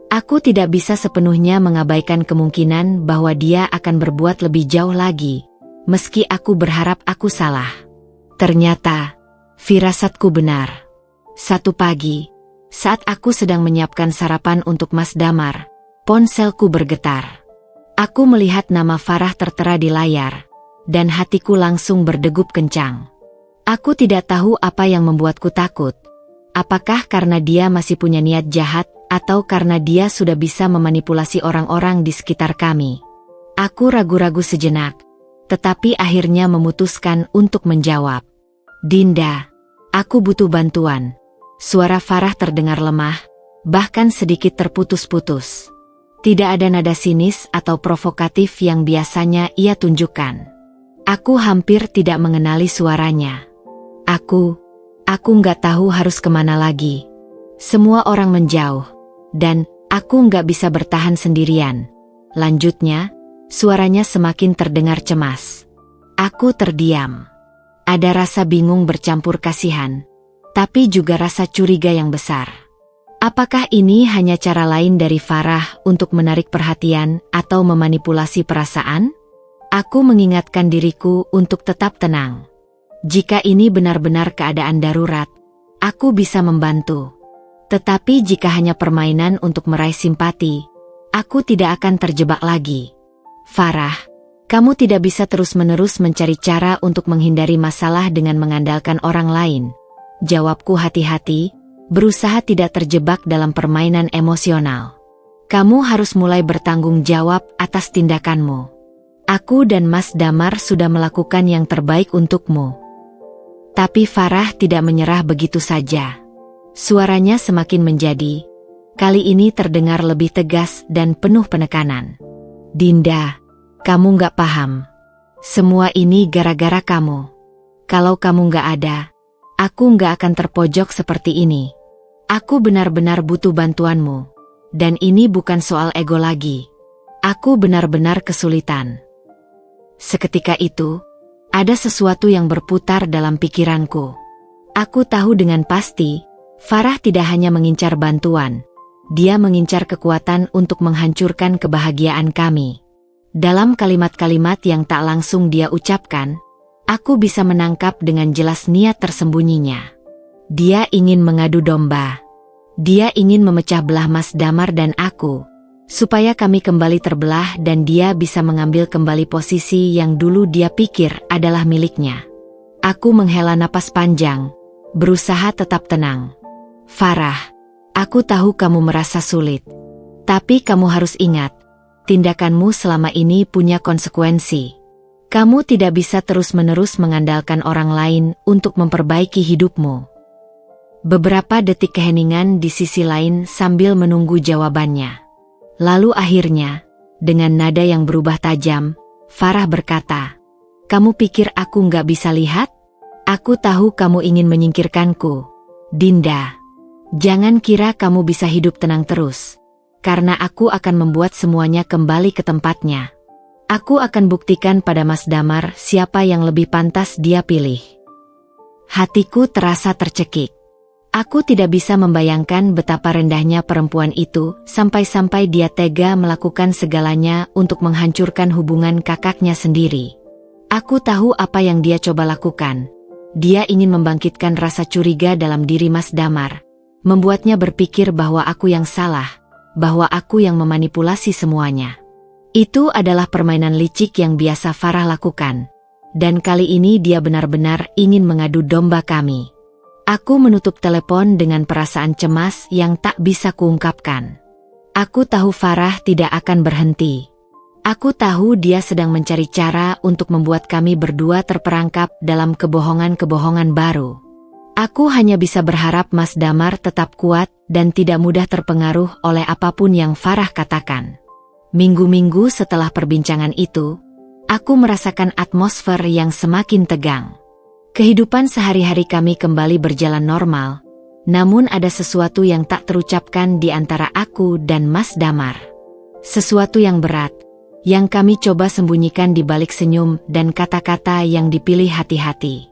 Aku tidak bisa sepenuhnya mengabaikan kemungkinan bahwa dia akan berbuat lebih jauh lagi, meski aku berharap aku salah. Ternyata, firasatku benar. Satu pagi, saat aku sedang menyiapkan sarapan untuk Mas Damar, ponselku bergetar. Aku melihat nama Farah tertera di layar, dan hatiku langsung berdegup kencang. Aku tidak tahu apa yang membuatku takut. Apakah karena dia masih punya niat jahat, atau karena dia sudah bisa memanipulasi orang-orang di sekitar kami. Aku ragu-ragu sejenak, tetapi akhirnya memutuskan untuk menjawab. Dinda, aku butuh bantuan. Suara Farah terdengar lemah, bahkan sedikit terputus-putus. Tidak ada nada sinis atau provokatif yang biasanya ia tunjukkan. Aku hampir tidak mengenali suaranya. Aku nggak tahu harus kemana lagi. Semua orang menjauh, dan aku nggak bisa bertahan sendirian. Lanjutnya, suaranya semakin terdengar cemas. Aku terdiam. Ada rasa bingung bercampur kasihan, tapi juga rasa curiga yang besar. Apakah ini hanya cara lain dari Farah untuk menarik perhatian atau memanipulasi perasaan? Aku mengingatkan diriku untuk tetap tenang. Jika ini benar-benar keadaan darurat, aku bisa membantu. Tetapi jika hanya permainan untuk meraih simpati, aku tidak akan terjebak lagi. Farah, kamu tidak bisa terus-menerus mencari cara untuk menghindari masalah dengan mengandalkan orang lain. Jawabku hati-hati, berusaha tidak terjebak dalam permainan emosional. Kamu harus mulai bertanggung jawab atas tindakanmu. Aku dan Mas Damar sudah melakukan yang terbaik untukmu. Tapi Farah tidak menyerah begitu saja. Suaranya semakin menjadi, kali ini terdengar lebih tegas dan penuh penekanan. Dinda, kamu nggak paham. Semua ini gara-gara kamu. Kalau kamu nggak ada, aku nggak akan terpojok seperti ini. Aku benar-benar butuh bantuanmu. Dan ini bukan soal ego lagi. Aku benar-benar kesulitan. Seketika itu, ada sesuatu yang berputar dalam pikiranku. Aku tahu dengan pasti, Farah tidak hanya mengincar bantuan. Dia mengincar kekuatan untuk menghancurkan kebahagiaan kami. Dalam kalimat-kalimat yang tak langsung dia ucapkan, aku bisa menangkap dengan jelas niat tersembunyinya. Dia ingin mengadu domba. Dia ingin memecah belah Mas Damar dan aku, supaya kami kembali terbelah dan dia bisa mengambil kembali posisi yang dulu dia pikir adalah miliknya. Aku menghela napas panjang, berusaha tetap tenang. Farah, aku tahu kamu merasa sulit. Tapi kamu harus ingat, tindakanmu selama ini punya konsekuensi. Kamu tidak bisa terus-menerus mengandalkan orang lain untuk memperbaiki hidupmu. Beberapa detik keheningan di sisi lain sambil menunggu jawabannya. Lalu akhirnya, dengan nada yang berubah tajam, Farah berkata, "Kamu pikir aku nggak bisa lihat? Aku tahu kamu ingin menyingkirkanku. Dinda, jangan kira kamu bisa hidup tenang terus. Karena aku akan membuat semuanya kembali ke tempatnya. Aku akan buktikan pada Mas Damar siapa yang lebih pantas dia pilih." Hatiku terasa tercekik. Aku tidak bisa membayangkan betapa rendahnya perempuan itu sampai-sampai dia tega melakukan segalanya untuk menghancurkan hubungan kakaknya sendiri. Aku tahu apa yang dia coba lakukan. Dia ingin membangkitkan rasa curiga dalam diri Mas Damar, membuatnya berpikir bahwa aku yang salah, bahwa aku yang memanipulasi semuanya. Itu adalah permainan licik yang biasa Farah lakukan. Dan kali ini dia benar-benar ingin mengadu domba kami. Aku menutup telepon dengan perasaan cemas yang tak bisa kuungkapkan. Aku tahu Farah tidak akan berhenti. Aku tahu dia sedang mencari cara untuk membuat kami berdua terperangkap dalam kebohongan-kebohongan baru. Aku hanya bisa berharap Mas Damar tetap kuat dan tidak mudah terpengaruh oleh apapun yang Farah katakan. Minggu-minggu setelah perbincangan itu, aku merasakan atmosfer yang semakin tegang. Kehidupan sehari-hari kami kembali berjalan normal, namun ada sesuatu yang tak terucapkan di antara aku dan Mas Damar. Sesuatu yang berat, yang kami coba sembunyikan di balik senyum dan kata-kata yang dipilih hati-hati.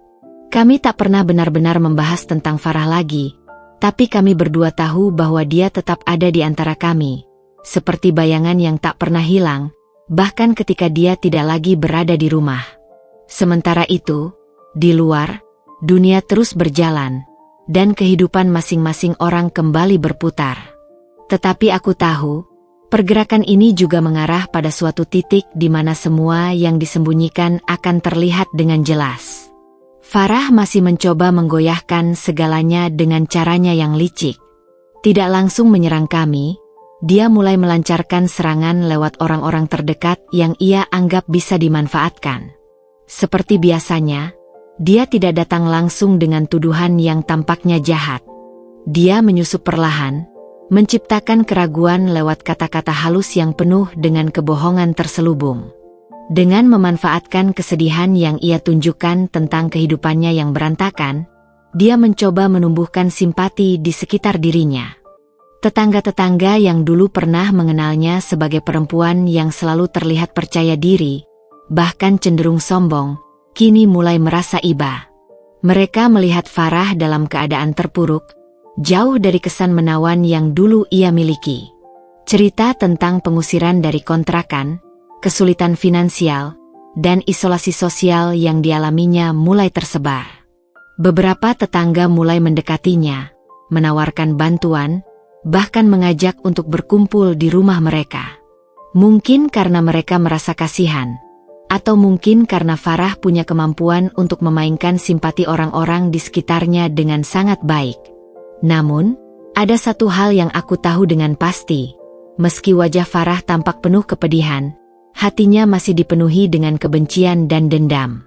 Kami tak pernah benar-benar membahas tentang Farah lagi, tapi kami berdua tahu bahwa dia tetap ada di antara kami, seperti bayangan yang tak pernah hilang, bahkan ketika dia tidak lagi berada di rumah. Sementara itu, di luar, dunia terus berjalan, dan kehidupan masing-masing orang kembali berputar. Tetapi aku tahu, pergerakan ini juga mengarah pada suatu titik di mana semua yang disembunyikan akan terlihat dengan jelas. Farah masih mencoba menggoyahkan segalanya dengan caranya yang licik. Tidak langsung menyerang kami, dia mulai melancarkan serangan lewat orang-orang terdekat yang ia anggap bisa dimanfaatkan. Seperti biasanya, dia tidak datang langsung dengan tuduhan yang tampaknya jahat. Dia menyusup perlahan, menciptakan keraguan lewat kata-kata halus yang penuh dengan kebohongan terselubung. Dengan memanfaatkan kesedihan yang ia tunjukkan tentang kehidupannya yang berantakan, dia mencoba menumbuhkan simpati di sekitar dirinya. Tetangga-tetangga yang dulu pernah mengenalnya sebagai perempuan yang selalu terlihat percaya diri, bahkan cenderung sombong, kini mulai merasa iba. Mereka melihat Farah dalam keadaan terpuruk, jauh dari kesan menawan yang dulu ia miliki. Cerita tentang pengusiran dari kontrakan, kesulitan finansial, dan isolasi sosial yang dialaminya mulai tersebar. Beberapa tetangga mulai mendekatinya, menawarkan bantuan, bahkan mengajak untuk berkumpul di rumah mereka. Mungkin karena mereka merasa kasihan, atau mungkin karena Farah punya kemampuan untuk memainkan simpati orang-orang di sekitarnya dengan sangat baik. Namun, ada satu hal yang aku tahu dengan pasti. Meski wajah Farah tampak penuh kepedihan, hatinya masih dipenuhi dengan kebencian dan dendam.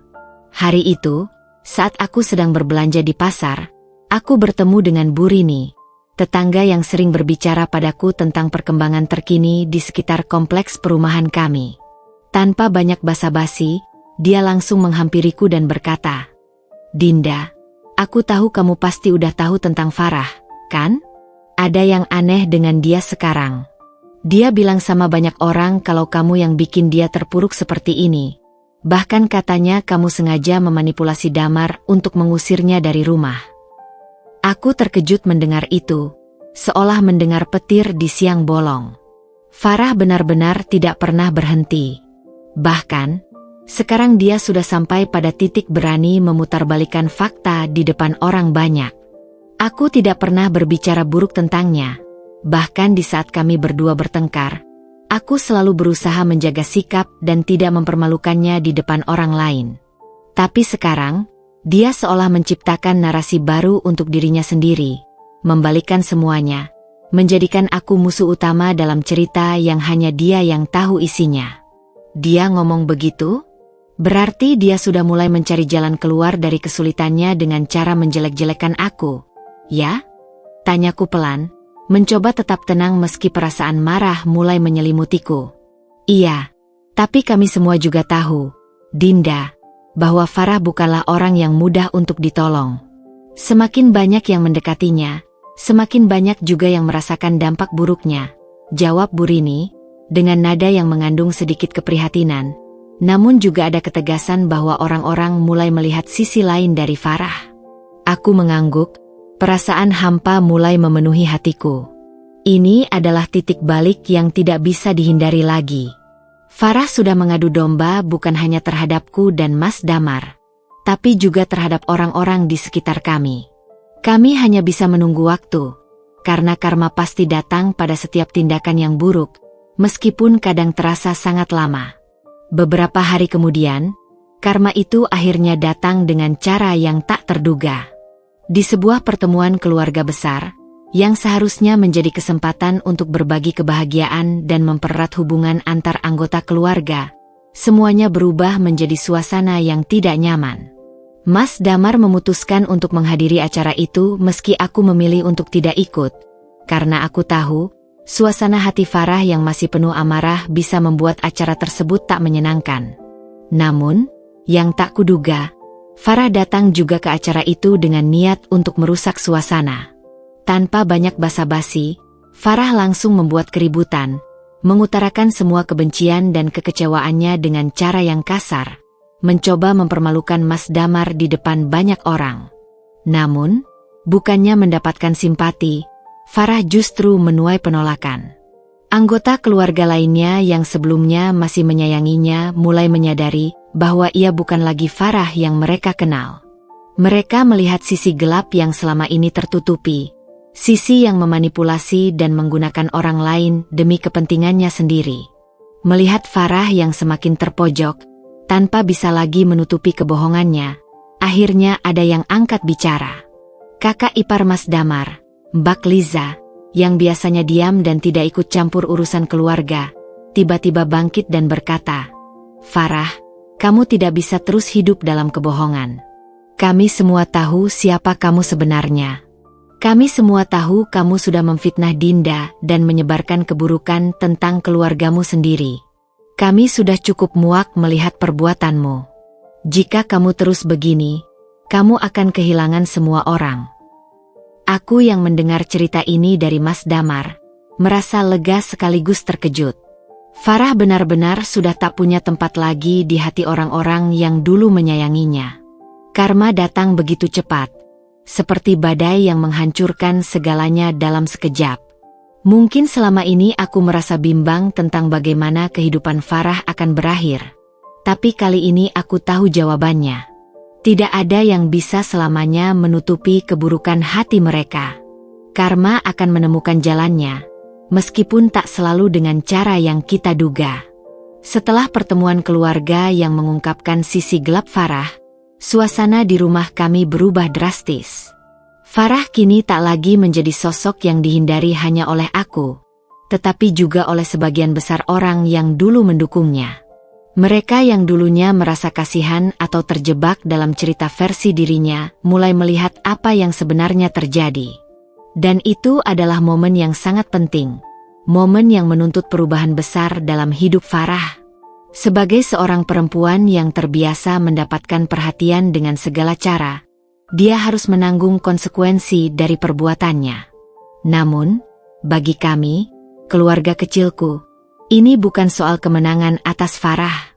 Hari itu, saat aku sedang berbelanja di pasar, aku bertemu dengan Bu Rini, tetangga yang sering berbicara padaku tentang perkembangan terkini di sekitar kompleks perumahan kami. Tanpa banyak basa-basi, dia langsung menghampiriku dan berkata, "Dinda, aku tahu kamu pasti udah tahu tentang Farah, kan? Ada yang aneh dengan dia sekarang. Dia bilang sama banyak orang kalau kamu yang bikin dia terpuruk seperti ini. Bahkan katanya kamu sengaja memanipulasi Damar untuk mengusirnya dari rumah." Aku terkejut mendengar itu, seolah mendengar petir di siang bolong. Farah benar-benar tidak pernah berhenti. Bahkan, sekarang dia sudah sampai pada titik berani memutarbalikkan fakta di depan orang banyak. Aku tidak pernah berbicara buruk tentangnya. Bahkan di saat kami berdua bertengkar, aku selalu berusaha menjaga sikap dan tidak mempermalukannya di depan orang lain. Tapi sekarang, dia seolah menciptakan narasi baru untuk dirinya sendiri, membalikkan semuanya, menjadikan aku musuh utama dalam cerita yang hanya dia yang tahu isinya. Dia ngomong begitu? Berarti dia sudah mulai mencari jalan keluar dari kesulitannya dengan cara menjelek-jelekan aku, ya? Tanyaku pelan, mencoba tetap tenang meski perasaan marah mulai menyelimutiku. Iya, tapi kami semua juga tahu, Dinda, bahwa Farah bukanlah orang yang mudah untuk ditolong. Semakin banyak yang mendekatinya, semakin banyak juga yang merasakan dampak buruknya, jawab Bu Rini, dengan nada yang mengandung sedikit keprihatinan. Namun juga ada ketegasan bahwa orang-orang mulai melihat sisi lain dari Farah. Aku mengangguk. Perasaan hampa mulai memenuhi hatiku. Ini adalah titik balik yang tidak bisa dihindari lagi. Farah sudah mengadu domba bukan hanya terhadapku dan Mas Damar, tapi juga terhadap orang-orang di sekitar kami. Kami hanya bisa menunggu waktu, karena karma pasti datang pada setiap tindakan yang buruk, meskipun kadang terasa sangat lama. Beberapa hari kemudian, karma itu akhirnya datang dengan cara yang tak terduga. Di sebuah pertemuan keluarga besar, yang seharusnya menjadi kesempatan untuk berbagi kebahagiaan dan mempererat hubungan antar anggota keluarga, semuanya berubah menjadi suasana yang tidak nyaman. Mas Damar memutuskan untuk menghadiri acara itu meski aku memilih untuk tidak ikut, karena aku tahu, suasana hati Farah yang masih penuh amarah bisa membuat acara tersebut tak menyenangkan. Namun, yang tak kuduga, Farah datang juga ke acara itu dengan niat untuk merusak suasana. Tanpa banyak basa-basi, Farah langsung membuat keributan, mengutarakan semua kebencian dan kekecewaannya dengan cara yang kasar, mencoba mempermalukan Mas Damar di depan banyak orang. Namun, bukannya mendapatkan simpati, Farah justru menuai penolakan. Anggota keluarga lainnya yang sebelumnya masih menyayanginya mulai menyadari bahwa ia bukan lagi Farah yang mereka kenal. Mereka melihat sisi gelap yang selama ini tertutupi, sisi yang memanipulasi dan menggunakan orang lain demi kepentingannya sendiri. Melihat Farah yang semakin terpojok, tanpa bisa lagi menutupi kebohongannya, akhirnya ada yang angkat bicara. Kakak ipar Mas Damar, Mbak Liza, yang biasanya diam dan tidak ikut campur urusan keluarga, tiba-tiba bangkit dan berkata, "Farah, kamu tidak bisa terus hidup dalam kebohongan. Kami semua tahu siapa kamu sebenarnya. Kami semua tahu kamu sudah memfitnah Dinda dan menyebarkan keburukan tentang keluargamu sendiri. Kami sudah cukup muak melihat perbuatanmu. Jika kamu terus begini, kamu akan kehilangan semua orang." Aku yang mendengar cerita ini dari Mas Damar, merasa lega sekaligus terkejut. Farah benar-benar sudah tak punya tempat lagi di hati orang-orang yang dulu menyayanginya. Karma datang begitu cepat, seperti badai yang menghancurkan segalanya dalam sekejap. Mungkin selama ini aku merasa bimbang tentang bagaimana kehidupan Farah akan berakhir. Tapi kali ini aku tahu jawabannya. Tidak ada yang bisa selamanya menutupi keburukan hati mereka. Karma akan menemukan jalannya, meskipun tak selalu dengan cara yang kita duga. Setelah pertemuan keluarga yang mengungkapkan sisi gelap Farah, suasana di rumah kami berubah drastis. Farah kini tak lagi menjadi sosok yang dihindari hanya oleh aku, tetapi juga oleh sebagian besar orang yang dulu mendukungnya. Mereka yang dulunya merasa kasihan atau terjebak dalam cerita versi dirinya mulai melihat apa yang sebenarnya terjadi. Dan itu adalah momen yang sangat penting, momen yang menuntut perubahan besar dalam hidup Farah. Sebagai seorang perempuan yang terbiasa mendapatkan perhatian dengan segala cara, dia harus menanggung konsekuensi dari perbuatannya. Namun, bagi kami, keluarga kecilku, ini bukan soal kemenangan atas Farah.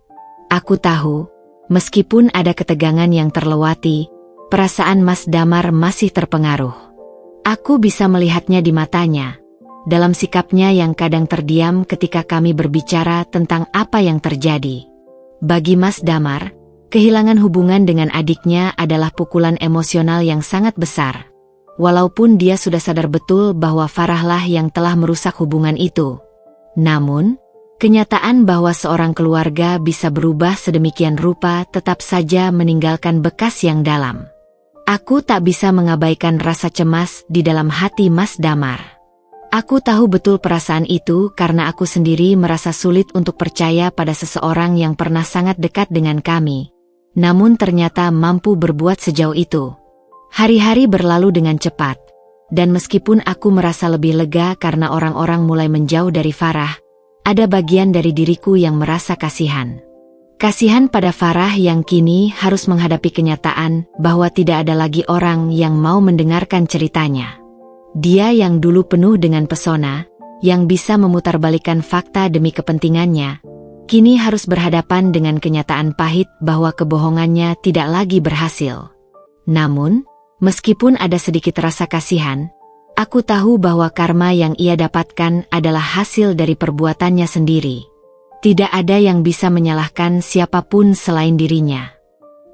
Aku tahu, meskipun ada ketegangan yang terlewati, perasaan Mas Damar masih terpengaruh. Aku bisa melihatnya di matanya, dalam sikapnya yang kadang terdiam ketika kami berbicara tentang apa yang terjadi. Bagi Mas Damar, kehilangan hubungan dengan adiknya adalah pukulan emosional yang sangat besar. Walaupun dia sudah sadar betul bahwa Farahlah yang telah merusak hubungan itu. Namun, kenyataan bahwa seorang keluarga bisa berubah sedemikian rupa tetap saja meninggalkan bekas yang dalam. Aku tak bisa mengabaikan rasa cemas di dalam hati Mas Damar. Aku tahu betul perasaan itu karena aku sendiri merasa sulit untuk percaya pada seseorang yang pernah sangat dekat dengan kami, namun ternyata mampu berbuat sejauh itu. Hari-hari berlalu dengan cepat, dan meskipun aku merasa lebih lega karena orang-orang mulai menjauh dari Farah, ada bagian dari diriku yang merasa kasihan. Kasihan pada Farah yang kini harus menghadapi kenyataan bahwa tidak ada lagi orang yang mau mendengarkan ceritanya. Dia yang dulu penuh dengan pesona, yang bisa memutarbalikkan fakta demi kepentingannya, kini harus berhadapan dengan kenyataan pahit bahwa kebohongannya tidak lagi berhasil. Namun, meskipun ada sedikit rasa kasihan, aku tahu bahwa karma yang ia dapatkan adalah hasil dari perbuatannya sendiri. Tidak ada yang bisa menyalahkan siapapun selain dirinya.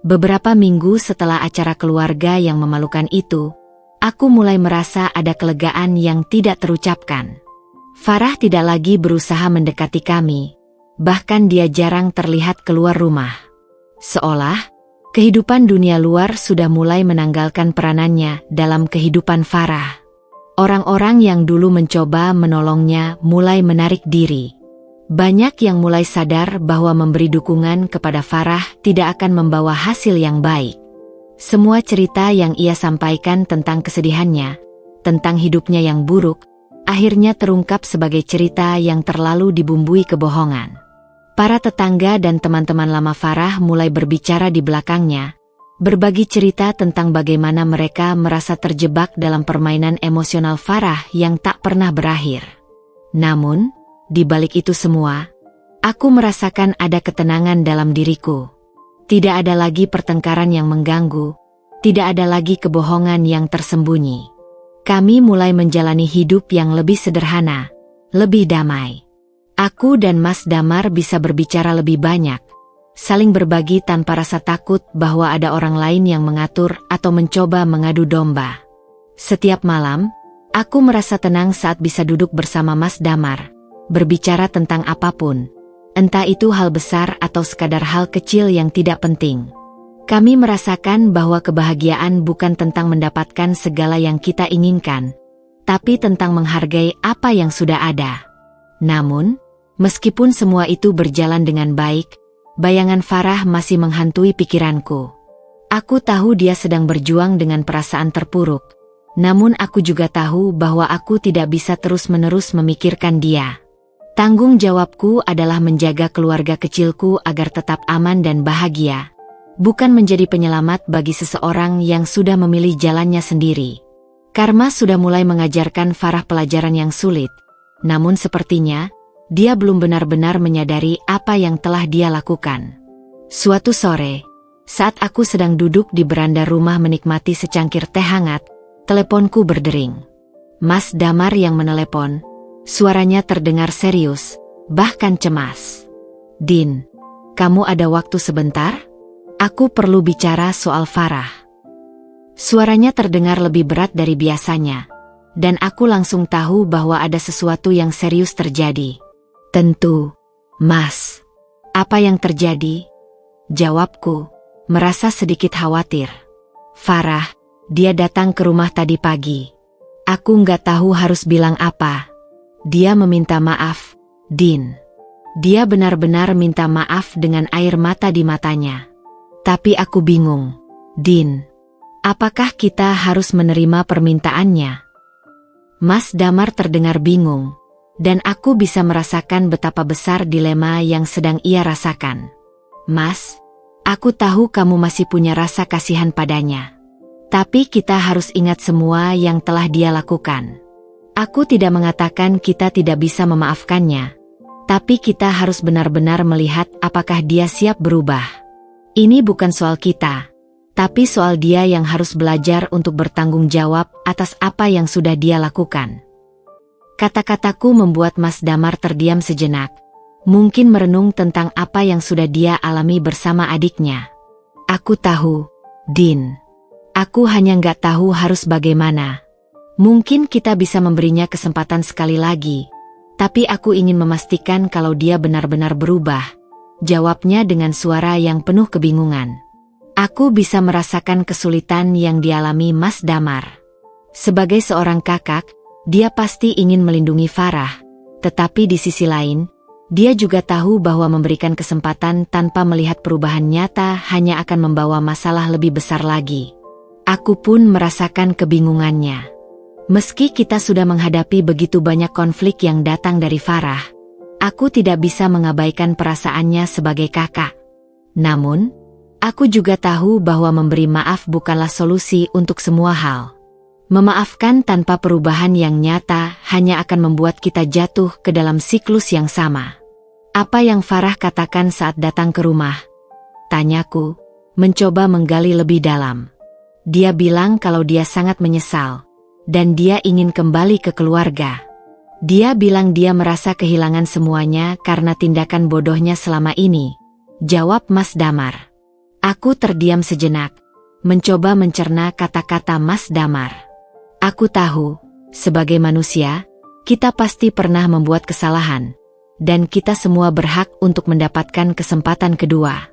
Beberapa minggu setelah acara keluarga yang memalukan itu, aku mulai merasa ada kelegaan yang tidak terucapkan. Farah tidak lagi berusaha mendekati kami, bahkan dia jarang terlihat keluar rumah. Seolah kehidupan dunia luar sudah mulai menanggalkan peranannya dalam kehidupan Farah. Orang-orang yang dulu mencoba menolongnya mulai menarik diri. Banyak yang mulai sadar bahwa memberi dukungan kepada Farah tidak akan membawa hasil yang baik. Semua cerita yang ia sampaikan tentang kesedihannya, tentang hidupnya yang buruk, akhirnya terungkap sebagai cerita yang terlalu dibumbui kebohongan. Para tetangga dan teman-teman lama Farah mulai berbicara di belakangnya, berbagi cerita tentang bagaimana mereka merasa terjebak dalam permainan emosional Farah yang tak pernah berakhir. Namun, di balik itu semua, aku merasakan ada ketenangan dalam diriku. Tidak ada lagi pertengkaran yang mengganggu, tidak ada lagi kebohongan yang tersembunyi. Kami mulai menjalani hidup yang lebih sederhana, lebih damai. Aku dan Mas Damar bisa berbicara lebih banyak, saling berbagi tanpa rasa takut bahwa ada orang lain yang mengatur atau mencoba mengadu domba. Setiap malam, aku merasa tenang saat bisa duduk bersama Mas Damar, berbicara tentang apapun, entah itu hal besar atau sekadar hal kecil yang tidak penting. Kami merasakan bahwa kebahagiaan bukan tentang mendapatkan segala yang kita inginkan, tapi tentang menghargai apa yang sudah ada. Namun, meskipun semua itu berjalan dengan baik, bayangan Farah masih menghantui pikiranku. Aku tahu dia sedang berjuang dengan perasaan terpuruk, namun aku juga tahu bahwa aku tidak bisa terus-menerus memikirkan dia. Tanggung jawabku adalah menjaga keluarga kecilku agar tetap aman dan bahagia, bukan menjadi penyelamat bagi seseorang yang sudah memilih jalannya sendiri. Karma sudah mulai mengajarkan Farah pelajaran yang sulit, namun sepertinya dia belum benar-benar menyadari apa yang telah dia lakukan. Suatu sore, saat aku sedang duduk di beranda rumah menikmati secangkir teh hangat, teleponku berdering. Mas Damar yang menelepon, suaranya terdengar serius, bahkan cemas. "Din, kamu ada waktu sebentar? Aku perlu bicara soal Farah." Suaranya terdengar lebih berat dari biasanya, dan aku langsung tahu bahwa ada sesuatu yang serius terjadi. "Tentu, Mas. Apa yang terjadi?" jawabku, merasa sedikit khawatir. "Farah, dia datang ke rumah tadi pagi. Aku nggak tahu harus bilang apa. Dia meminta maaf, Din. Dia benar-benar minta maaf dengan air mata di matanya. Tapi aku bingung, Din. Apakah kita harus menerima permintaannya?" Mas Damar terdengar bingung, dan aku bisa merasakan betapa besar dilema yang sedang ia rasakan. "Mas, aku tahu kamu masih punya rasa kasihan padanya. Tapi kita harus ingat semua yang telah dia lakukan. Aku tidak mengatakan kita tidak bisa memaafkannya, tapi kita harus benar-benar melihat apakah dia siap berubah. Ini bukan soal kita, tapi soal dia yang harus belajar untuk bertanggung jawab atas apa yang sudah dia lakukan." Kata-kataku membuat Mas Damar terdiam sejenak, mungkin merenung tentang apa yang sudah dia alami bersama adiknya. "Aku tahu, Din. Aku hanya nggak tahu harus bagaimana. Mungkin kita bisa memberinya kesempatan sekali lagi, tapi aku ingin memastikan kalau dia benar-benar berubah," jawabnya dengan suara yang penuh kebingungan. Aku bisa merasakan kesulitan yang dialami Mas Damar. Sebagai seorang kakak, dia pasti ingin melindungi Farah, tetapi di sisi lain, dia juga tahu bahwa memberikan kesempatan tanpa melihat perubahan nyata hanya akan membawa masalah lebih besar lagi. Aku pun merasakan kebingungannya. Meski kita sudah menghadapi begitu banyak konflik yang datang dari Farah, aku tidak bisa mengabaikan perasaannya sebagai kakak. Namun, aku juga tahu bahwa memberi maaf bukanlah solusi untuk semua hal. Memaafkan tanpa perubahan yang nyata hanya akan membuat kita jatuh ke dalam siklus yang sama. "Apa yang Farah katakan saat datang ke rumah?" tanyaku, mencoba menggali lebih dalam. "Dia bilang kalau dia sangat menyesal, dan dia ingin kembali ke keluarga. Dia bilang dia merasa kehilangan semuanya karena tindakan bodohnya selama ini," jawab Mas Damar. Aku terdiam sejenak, mencoba mencerna kata-kata Mas Damar. Aku tahu, sebagai manusia, kita pasti pernah membuat kesalahan, dan kita semua berhak untuk mendapatkan kesempatan kedua.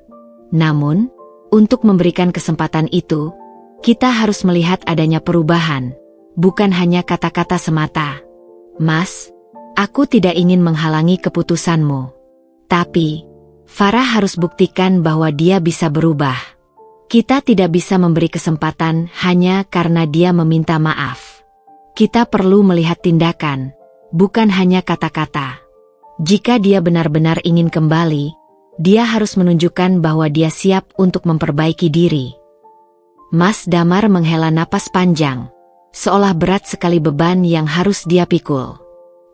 Namun, untuk memberikan kesempatan itu, kita harus melihat adanya perubahan, bukan hanya kata-kata semata. "Mas, aku tidak ingin menghalangi keputusanmu. Tapi, Farah harus buktikan bahwa dia bisa berubah. Kita tidak bisa memberi kesempatan hanya karena dia meminta maaf. Kita perlu melihat tindakan, bukan hanya kata-kata. Jika dia benar-benar ingin kembali, dia harus menunjukkan bahwa dia siap untuk memperbaiki diri. Mas Damar menghela napas panjang, seolah berat sekali beban yang harus dia pikul.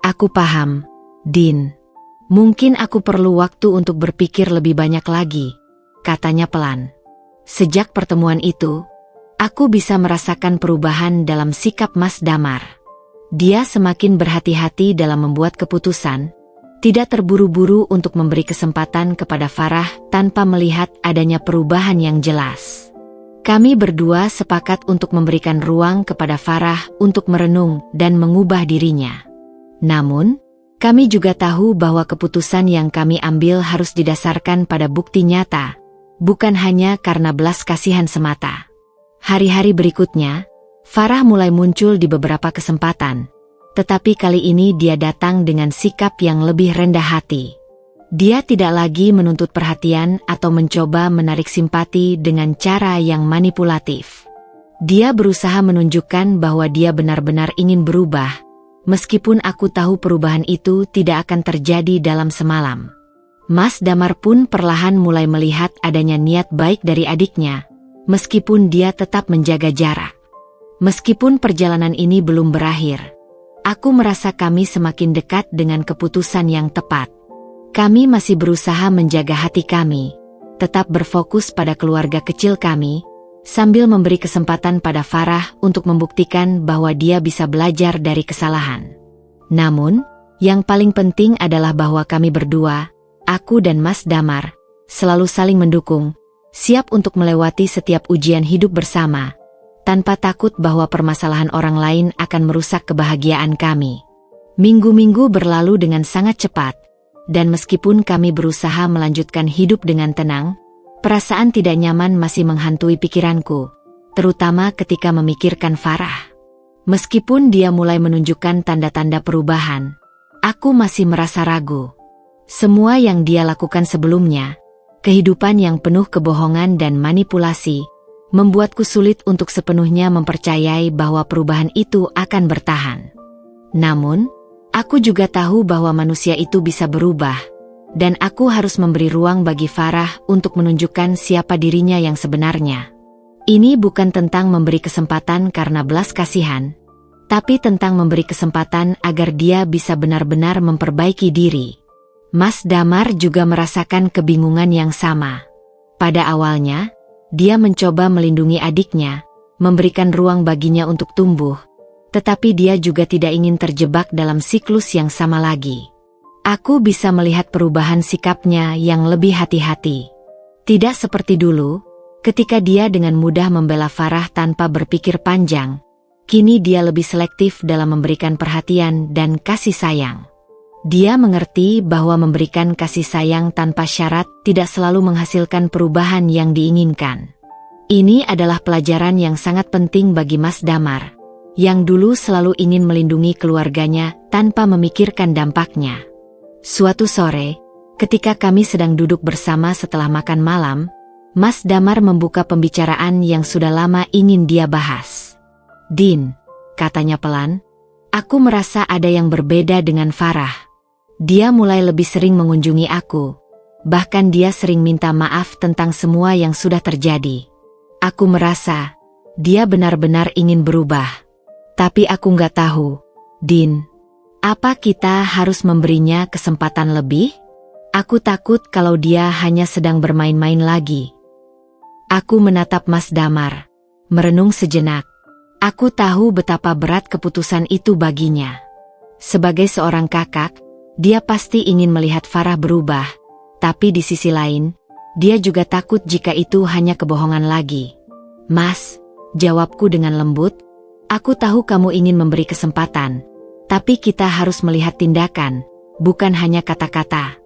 Aku paham, Din. Mungkin aku perlu waktu untuk berpikir lebih banyak lagi, katanya pelan. Sejak pertemuan itu, aku bisa merasakan perubahan dalam sikap Mas Damar. Dia semakin berhati-hati dalam membuat keputusan, tidak terburu-buru untuk memberi kesempatan kepada Farah tanpa melihat adanya perubahan yang jelas. Kami berdua sepakat untuk memberikan ruang kepada Farah untuk merenung dan mengubah dirinya. Namun, kami juga tahu bahwa keputusan yang kami ambil harus didasarkan pada bukti nyata, bukan hanya karena belas kasihan semata. Hari-hari berikutnya, Farah mulai muncul di beberapa kesempatan, tetapi kali ini dia datang dengan sikap yang lebih rendah hati. Dia tidak lagi menuntut perhatian atau mencoba menarik simpati dengan cara yang manipulatif. Dia berusaha menunjukkan bahwa dia benar-benar ingin berubah, meskipun aku tahu perubahan itu tidak akan terjadi dalam semalam. Mas Damar pun perlahan mulai melihat adanya niat baik dari adiknya, meskipun dia tetap menjaga jarak. Meskipun perjalanan ini belum berakhir, aku merasa kami semakin dekat dengan keputusan yang tepat. Kami masih berusaha menjaga hati kami, tetap berfokus pada keluarga kecil kami, sambil memberi kesempatan pada Farah untuk membuktikan bahwa dia bisa belajar dari kesalahan. Namun, yang paling penting adalah bahwa kami berdua, aku dan Mas Damar, selalu saling mendukung, siap untuk melewati setiap ujian hidup bersama, tanpa takut bahwa permasalahan orang lain akan merusak kebahagiaan kami. Minggu-minggu berlalu dengan sangat cepat, dan meskipun kami berusaha melanjutkan hidup dengan tenang, perasaan tidak nyaman masih menghantui pikiranku, terutama ketika memikirkan Farah. Meskipun dia mulai menunjukkan tanda-tanda perubahan, aku masih merasa ragu. Semua yang dia lakukan sebelumnya, kehidupan yang penuh kebohongan dan manipulasi, membuatku sulit untuk sepenuhnya mempercayai bahwa perubahan itu akan bertahan. Namun, aku juga tahu bahwa manusia itu bisa berubah, dan aku harus memberi ruang bagi Farah untuk menunjukkan siapa dirinya yang sebenarnya. Ini bukan tentang memberi kesempatan karena belas kasihan, tapi tentang memberi kesempatan agar dia bisa benar-benar memperbaiki diri. Mas Damar juga merasakan kebingungan yang sama. Pada awalnya, dia mencoba melindungi adiknya, memberikan ruang baginya untuk tumbuh, tetapi dia juga tidak ingin terjebak dalam siklus yang sama lagi. Aku bisa melihat perubahan sikapnya yang lebih hati-hati. Tidak seperti dulu, ketika dia dengan mudah membela Farah tanpa berpikir panjang, kini dia lebih selektif dalam memberikan perhatian dan kasih sayang. Dia mengerti bahwa memberikan kasih sayang tanpa syarat tidak selalu menghasilkan perubahan yang diinginkan. Ini adalah pelajaran yang sangat penting bagi Mas Damar, yang dulu selalu ingin melindungi keluarganya tanpa memikirkan dampaknya. Suatu sore, ketika kami sedang duduk bersama setelah makan malam, Mas Damar membuka pembicaraan yang sudah lama ingin dia bahas. "Din," katanya pelan, "aku merasa ada yang berbeda dengan Farah. Dia mulai lebih sering mengunjungi aku, bahkan dia sering minta maaf tentang semua yang sudah terjadi. Aku merasa dia benar-benar ingin berubah. Tapi aku nggak tahu, Din, apa kita harus memberinya kesempatan lebih? Aku takut kalau dia hanya sedang bermain-main lagi." Aku menatap Mas Damar, merenung sejenak. Aku tahu betapa berat keputusan itu baginya. Sebagai seorang kakak, dia pasti ingin melihat Farah berubah, tapi di sisi lain, dia juga takut jika itu hanya kebohongan lagi. "Mas," jawabku dengan lembut, "aku tahu kamu ingin memberi kesempatan, tapi kita harus melihat tindakan, bukan hanya kata-kata.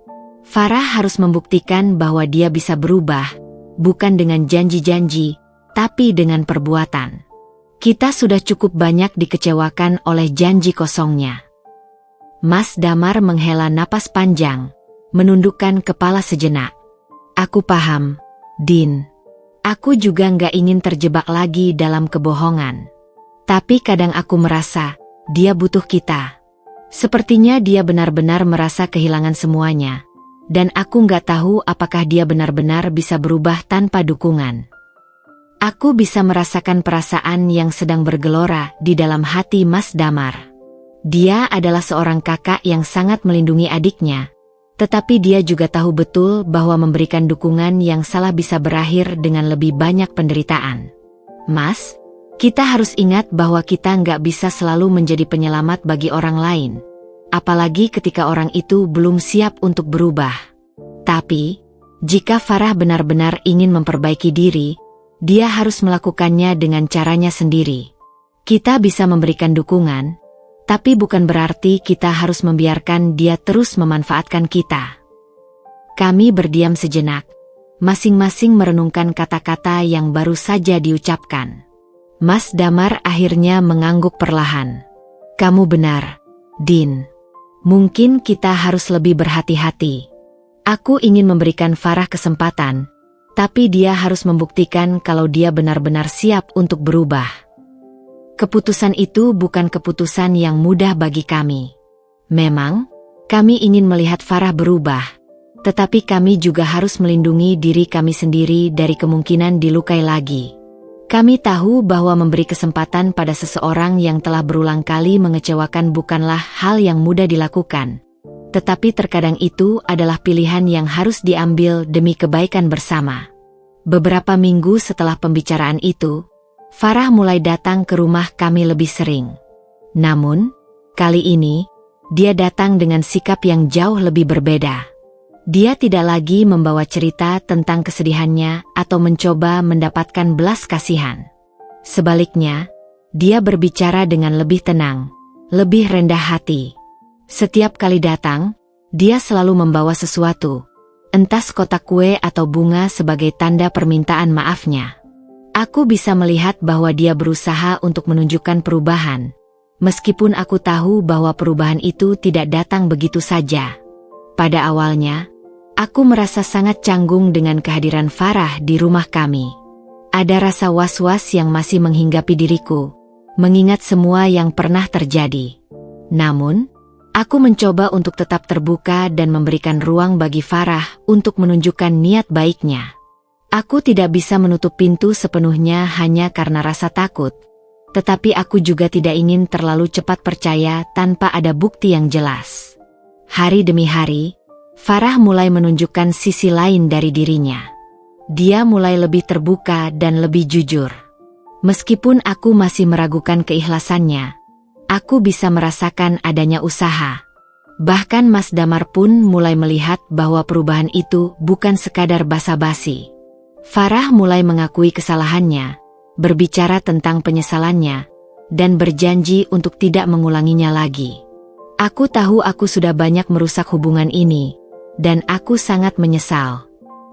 Farah harus membuktikan bahwa dia bisa berubah, bukan dengan janji-janji, tapi dengan perbuatan. Kita sudah cukup banyak dikecewakan oleh janji kosongnya." Mas Damar menghela napas panjang, menundukkan kepala sejenak. "Aku paham, Din. Aku juga nggak ingin terjebak lagi dalam kebohongan. Tapi kadang aku merasa, dia butuh kita. Sepertinya dia benar-benar merasa kehilangan semuanya. Dan aku nggak tahu apakah dia benar-benar bisa berubah tanpa dukungan. Aku bisa merasakan perasaan yang sedang bergelora di dalam hati Mas Damar. Dia adalah seorang kakak yang sangat melindungi adiknya. Tetapi dia juga tahu betul bahwa memberikan dukungan yang salah bisa berakhir dengan lebih banyak penderitaan. Mas, kita harus ingat bahwa kita nggak bisa selalu menjadi penyelamat bagi orang lain. Apalagi ketika orang itu belum siap untuk berubah. Tapi, jika Farah benar-benar ingin memperbaiki diri, dia harus melakukannya dengan caranya sendiri. Kita bisa memberikan dukungan, tapi bukan berarti kita harus membiarkan dia terus memanfaatkan kita. Kami berdiam sejenak, masing-masing merenungkan kata-kata yang baru saja diucapkan. Mas Damar akhirnya mengangguk perlahan. Kamu benar, Din. Mungkin kita harus lebih berhati-hati. Aku ingin memberikan Farah kesempatan, tapi dia harus membuktikan kalau dia benar-benar siap untuk berubah. Keputusan itu bukan keputusan yang mudah bagi kami. Memang, kami ingin melihat Farah berubah, tetapi kami juga harus melindungi diri kami sendiri dari kemungkinan dilukai lagi. Kami tahu bahwa memberi kesempatan pada seseorang yang telah berulang kali mengecewakan bukanlah hal yang mudah dilakukan. Tetapi terkadang itu adalah pilihan yang harus diambil demi kebaikan bersama. Beberapa minggu setelah pembicaraan itu, Farah mulai datang ke rumah kami lebih sering. Namun, kali ini, dia datang dengan sikap yang jauh lebih berbeda. Dia tidak lagi membawa cerita tentang kesedihannya atau mencoba mendapatkan belas kasihan. Sebaliknya, dia berbicara dengan lebih tenang, lebih rendah hati. Setiap kali datang, dia selalu membawa sesuatu, entah kotak kue atau bunga sebagai tanda permintaan maafnya. Aku bisa melihat bahwa dia berusaha untuk menunjukkan perubahan, meskipun aku tahu bahwa perubahan itu tidak datang begitu saja. Pada awalnya, aku merasa sangat canggung dengan kehadiran Farah di rumah kami. Ada rasa was-was yang masih menghinggapi diriku, mengingat semua yang pernah terjadi. Namun, aku mencoba untuk tetap terbuka dan memberikan ruang bagi Farah untuk menunjukkan niat baiknya. Aku tidak bisa menutup pintu sepenuhnya hanya karena rasa takut, tetapi aku juga tidak ingin terlalu cepat percaya tanpa ada bukti yang jelas. Hari demi hari, Farah mulai menunjukkan sisi lain dari dirinya. Dia mulai lebih terbuka dan lebih jujur. Meskipun aku masih meragukan keikhlasannya, aku bisa merasakan adanya usaha. Bahkan Mas Damar pun mulai melihat bahwa perubahan itu bukan sekadar basa-basi. Farah mulai mengakui kesalahannya, berbicara tentang penyesalannya, dan berjanji untuk tidak mengulanginya lagi. Aku tahu aku sudah banyak merusak hubungan ini, dan aku sangat menyesal.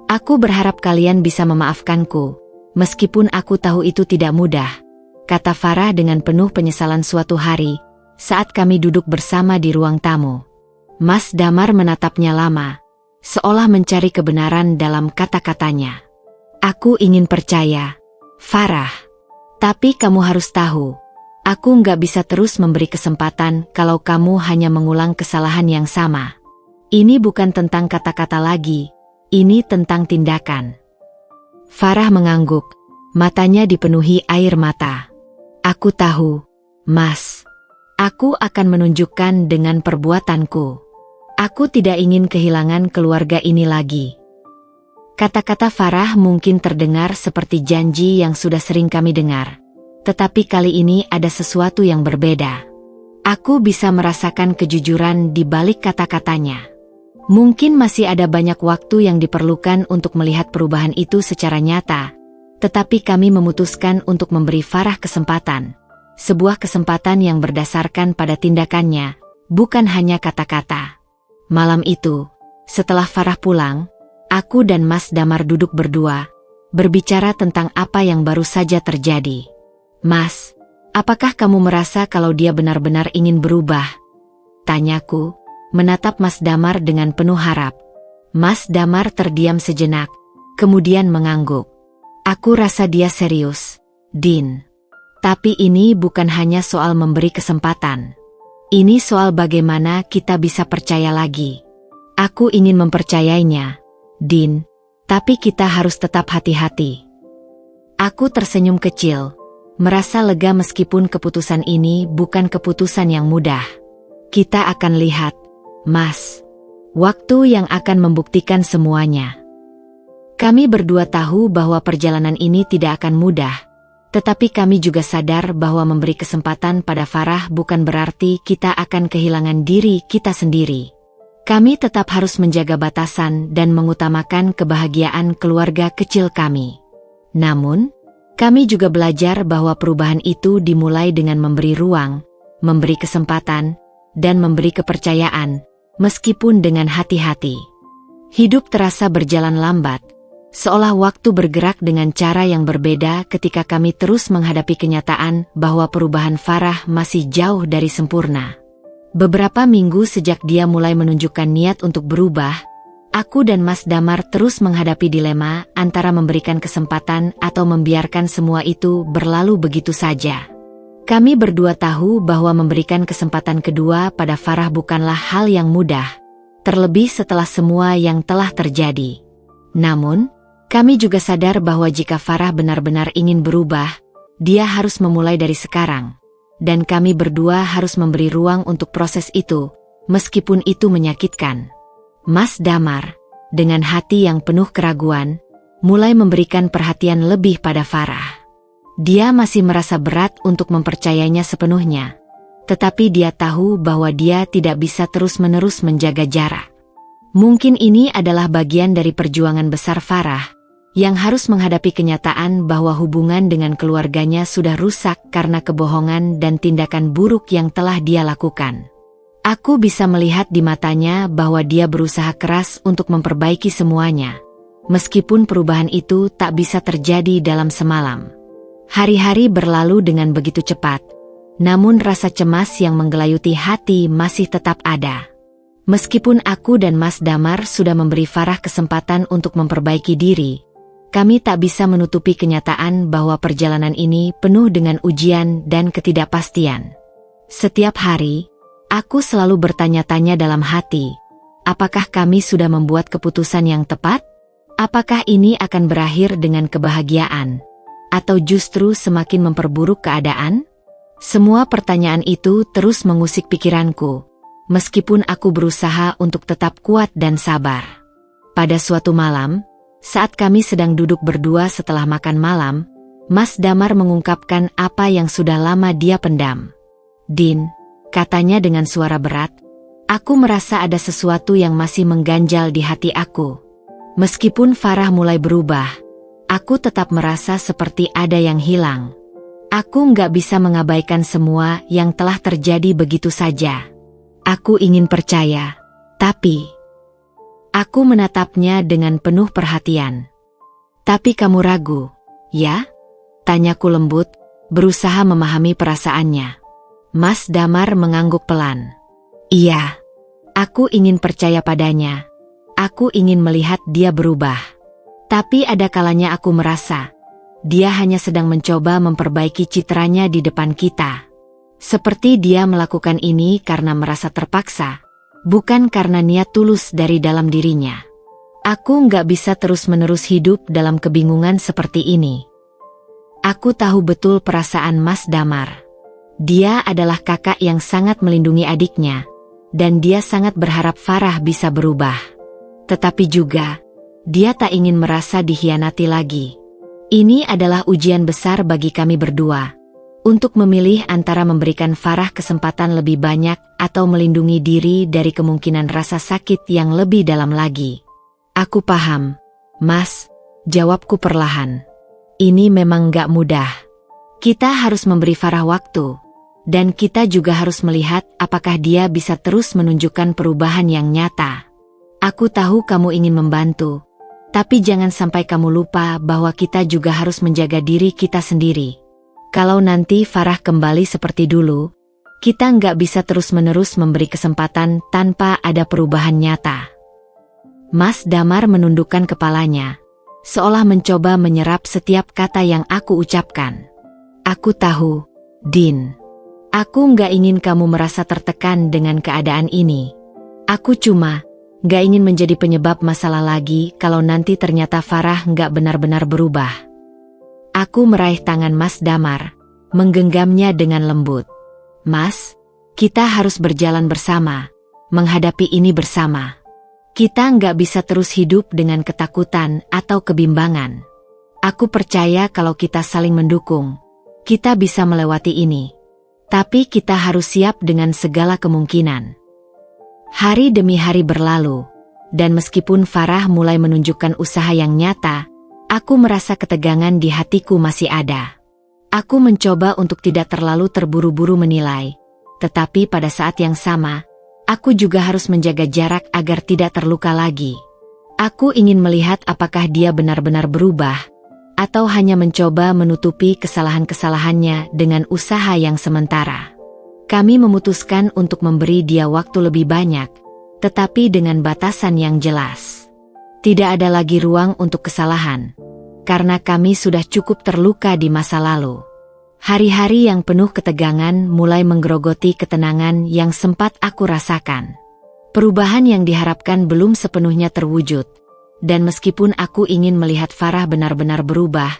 Aku berharap kalian bisa memaafkanku, meskipun aku tahu itu tidak mudah, kata Farah dengan penuh penyesalan suatu hari, saat kami duduk bersama di ruang tamu. Mas Damar menatapnya lama, seolah mencari kebenaran dalam kata-katanya. Aku ingin percaya, Farah. Tapi kamu harus tahu, aku nggak bisa terus memberi kesempatan kalau kamu hanya mengulang kesalahan yang sama. Ini bukan tentang kata-kata lagi, ini tentang tindakan. Farah mengangguk, matanya dipenuhi air mata. Aku tahu, Mas. Aku akan menunjukkan dengan perbuatanku. Aku tidak ingin kehilangan keluarga ini lagi. Kata-kata Farah mungkin terdengar seperti janji yang sudah sering kami dengar. Tetapi kali ini ada sesuatu yang berbeda. Aku bisa merasakan kejujuran di balik kata-katanya. Mungkin masih ada banyak waktu yang diperlukan untuk melihat perubahan itu secara nyata. Tetapi kami memutuskan untuk memberi Farah kesempatan. Sebuah kesempatan yang berdasarkan pada tindakannya, bukan hanya kata-kata. Malam itu, setelah Farah pulang, aku dan Mas Damar duduk berdua, berbicara tentang apa yang baru saja terjadi. Mas, apakah kamu merasa kalau dia benar-benar ingin berubah? Tanyaku, menatap Mas Damar dengan penuh harap. Mas Damar terdiam sejenak, kemudian mengangguk. Aku rasa dia serius, Din. Tapi ini bukan hanya soal memberi kesempatan. Ini soal bagaimana kita bisa percaya lagi. Aku ingin mempercayainya, Din, tapi kita harus tetap hati-hati. Aku tersenyum kecil, merasa lega meskipun keputusan ini bukan keputusan yang mudah. Kita akan lihat, Mas. Waktu yang akan membuktikan semuanya. Kami berdua tahu bahwa perjalanan ini tidak akan mudah, tetapi kami juga sadar bahwa memberi kesempatan pada Farah bukan berarti kita akan kehilangan diri kita sendiri. Kami tetap harus menjaga batasan dan mengutamakan kebahagiaan keluarga kecil kami. Namun, kami juga belajar bahwa perubahan itu dimulai dengan memberi ruang, memberi kesempatan, dan memberi kepercayaan, meskipun dengan hati-hati. Hidup terasa berjalan lambat, seolah waktu bergerak dengan cara yang berbeda ketika kami terus menghadapi kenyataan bahwa perubahan Farah masih jauh dari sempurna. Beberapa minggu sejak dia mulai menunjukkan niat untuk berubah, aku dan Mas Damar terus menghadapi dilema antara memberikan kesempatan atau membiarkan semua itu berlalu begitu saja. Kami berdua tahu bahwa memberikan kesempatan kedua pada Farah bukanlah hal yang mudah, terlebih setelah semua yang telah terjadi. Namun, kami juga sadar bahwa jika Farah benar-benar ingin berubah, dia harus memulai dari sekarang. Dan kami berdua harus memberi ruang untuk proses itu, meskipun itu menyakitkan. Mas Damar, dengan hati yang penuh keraguan, mulai memberikan perhatian lebih pada Farah. Dia masih merasa berat untuk mempercayainya sepenuhnya, tetapi dia tahu bahwa dia tidak bisa terus-menerus menjaga jarak. Mungkin ini adalah bagian dari perjuangan besar Farah, yang harus menghadapi kenyataan bahwa hubungan dengan keluarganya sudah rusak karena kebohongan dan tindakan buruk yang telah dia lakukan. Aku bisa melihat di matanya bahwa dia berusaha keras untuk memperbaiki semuanya, meskipun perubahan itu tak bisa terjadi dalam semalam. Hari-hari berlalu dengan begitu cepat, namun rasa cemas yang menggelayuti hati masih tetap ada. Meskipun aku dan Mas Damar sudah memberi Farah kesempatan untuk memperbaiki diri, kami tak bisa menutupi kenyataan bahwa perjalanan ini penuh dengan ujian dan ketidakpastian. Setiap hari, aku selalu bertanya-tanya dalam hati, apakah kami sudah membuat keputusan yang tepat? Apakah ini akan berakhir dengan kebahagiaan? Atau justru semakin memperburuk keadaan? Semua pertanyaan itu terus mengusik pikiranku, meskipun aku berusaha untuk tetap kuat dan sabar. Pada suatu malam, saat kami sedang duduk berdua setelah makan malam, Mas Damar mengungkapkan apa yang sudah lama dia pendam. Din, katanya dengan suara berat, aku merasa ada sesuatu yang masih mengganjal di hati aku. Meskipun Farah mulai berubah, aku tetap merasa seperti ada yang hilang. Aku nggak bisa mengabaikan semua yang telah terjadi begitu saja. Aku ingin percaya, tapi aku menatapnya dengan penuh perhatian. Tapi kamu ragu, ya? Tanyaku lembut, berusaha memahami perasaannya. Mas Damar mengangguk pelan. Iya, aku ingin percaya padanya. Aku ingin melihat dia berubah. Tapi ada kalanya aku merasa, dia hanya sedang mencoba memperbaiki citranya di depan kita. Seperti dia melakukan ini karena merasa terpaksa, bukan karena niat tulus dari dalam dirinya. Aku nggak bisa terus-menerus hidup dalam kebingungan seperti ini. Aku tahu betul perasaan Mas Damar. Dia adalah kakak yang sangat melindungi adiknya, dan dia sangat berharap Farah bisa berubah. Tetapi juga, dia tak ingin merasa dikhianati lagi. Ini adalah ujian besar bagi kami berdua, untuk memilih antara memberikan Farah kesempatan lebih banyak atau melindungi diri dari kemungkinan rasa sakit yang lebih dalam lagi. Aku paham, Mas, jawabku perlahan. Ini memang gak mudah. Kita harus memberi Farah waktu, dan kita juga harus melihat apakah dia bisa terus menunjukkan perubahan yang nyata. Aku tahu kamu ingin membantu, tapi jangan sampai kamu lupa bahwa kita juga harus menjaga diri kita sendiri. Kalau nanti Farah kembali seperti dulu, kita nggak bisa terus-menerus memberi kesempatan tanpa ada perubahan nyata. Mas Damar menundukkan kepalanya, seolah mencoba menyerap setiap kata yang aku ucapkan. Aku tahu, Din. Aku nggak ingin kamu merasa tertekan dengan keadaan ini. Aku cuma nggak ingin menjadi penyebab masalah lagi kalau nanti ternyata Farah nggak benar-benar berubah. Aku meraih tangan Mas Damar, menggenggamnya dengan lembut. Mas, kita harus berjalan bersama, menghadapi ini bersama. Kita nggak bisa terus hidup dengan ketakutan atau kebimbangan. Aku percaya kalau kita saling mendukung, kita bisa melewati ini. Tapi kita harus siap dengan segala kemungkinan. Hari demi hari berlalu, dan meskipun Farah mulai menunjukkan usaha yang nyata, aku merasa ketegangan di hatiku masih ada. Aku mencoba untuk tidak terlalu terburu-buru menilai, tetapi pada saat yang sama, aku juga harus menjaga jarak agar tidak terluka lagi. Aku ingin melihat apakah dia benar-benar berubah, atau hanya mencoba menutupi kesalahan-kesalahannya dengan usaha yang sementara. Kami memutuskan untuk memberi dia waktu lebih banyak, tetapi dengan batasan yang jelas. Tidak ada lagi ruang untuk kesalahan, karena kami sudah cukup terluka di masa lalu. Hari-hari yang penuh ketegangan mulai menggerogoti ketenangan yang sempat aku rasakan. Perubahan yang diharapkan belum sepenuhnya terwujud, dan meskipun aku ingin melihat Farah benar-benar berubah,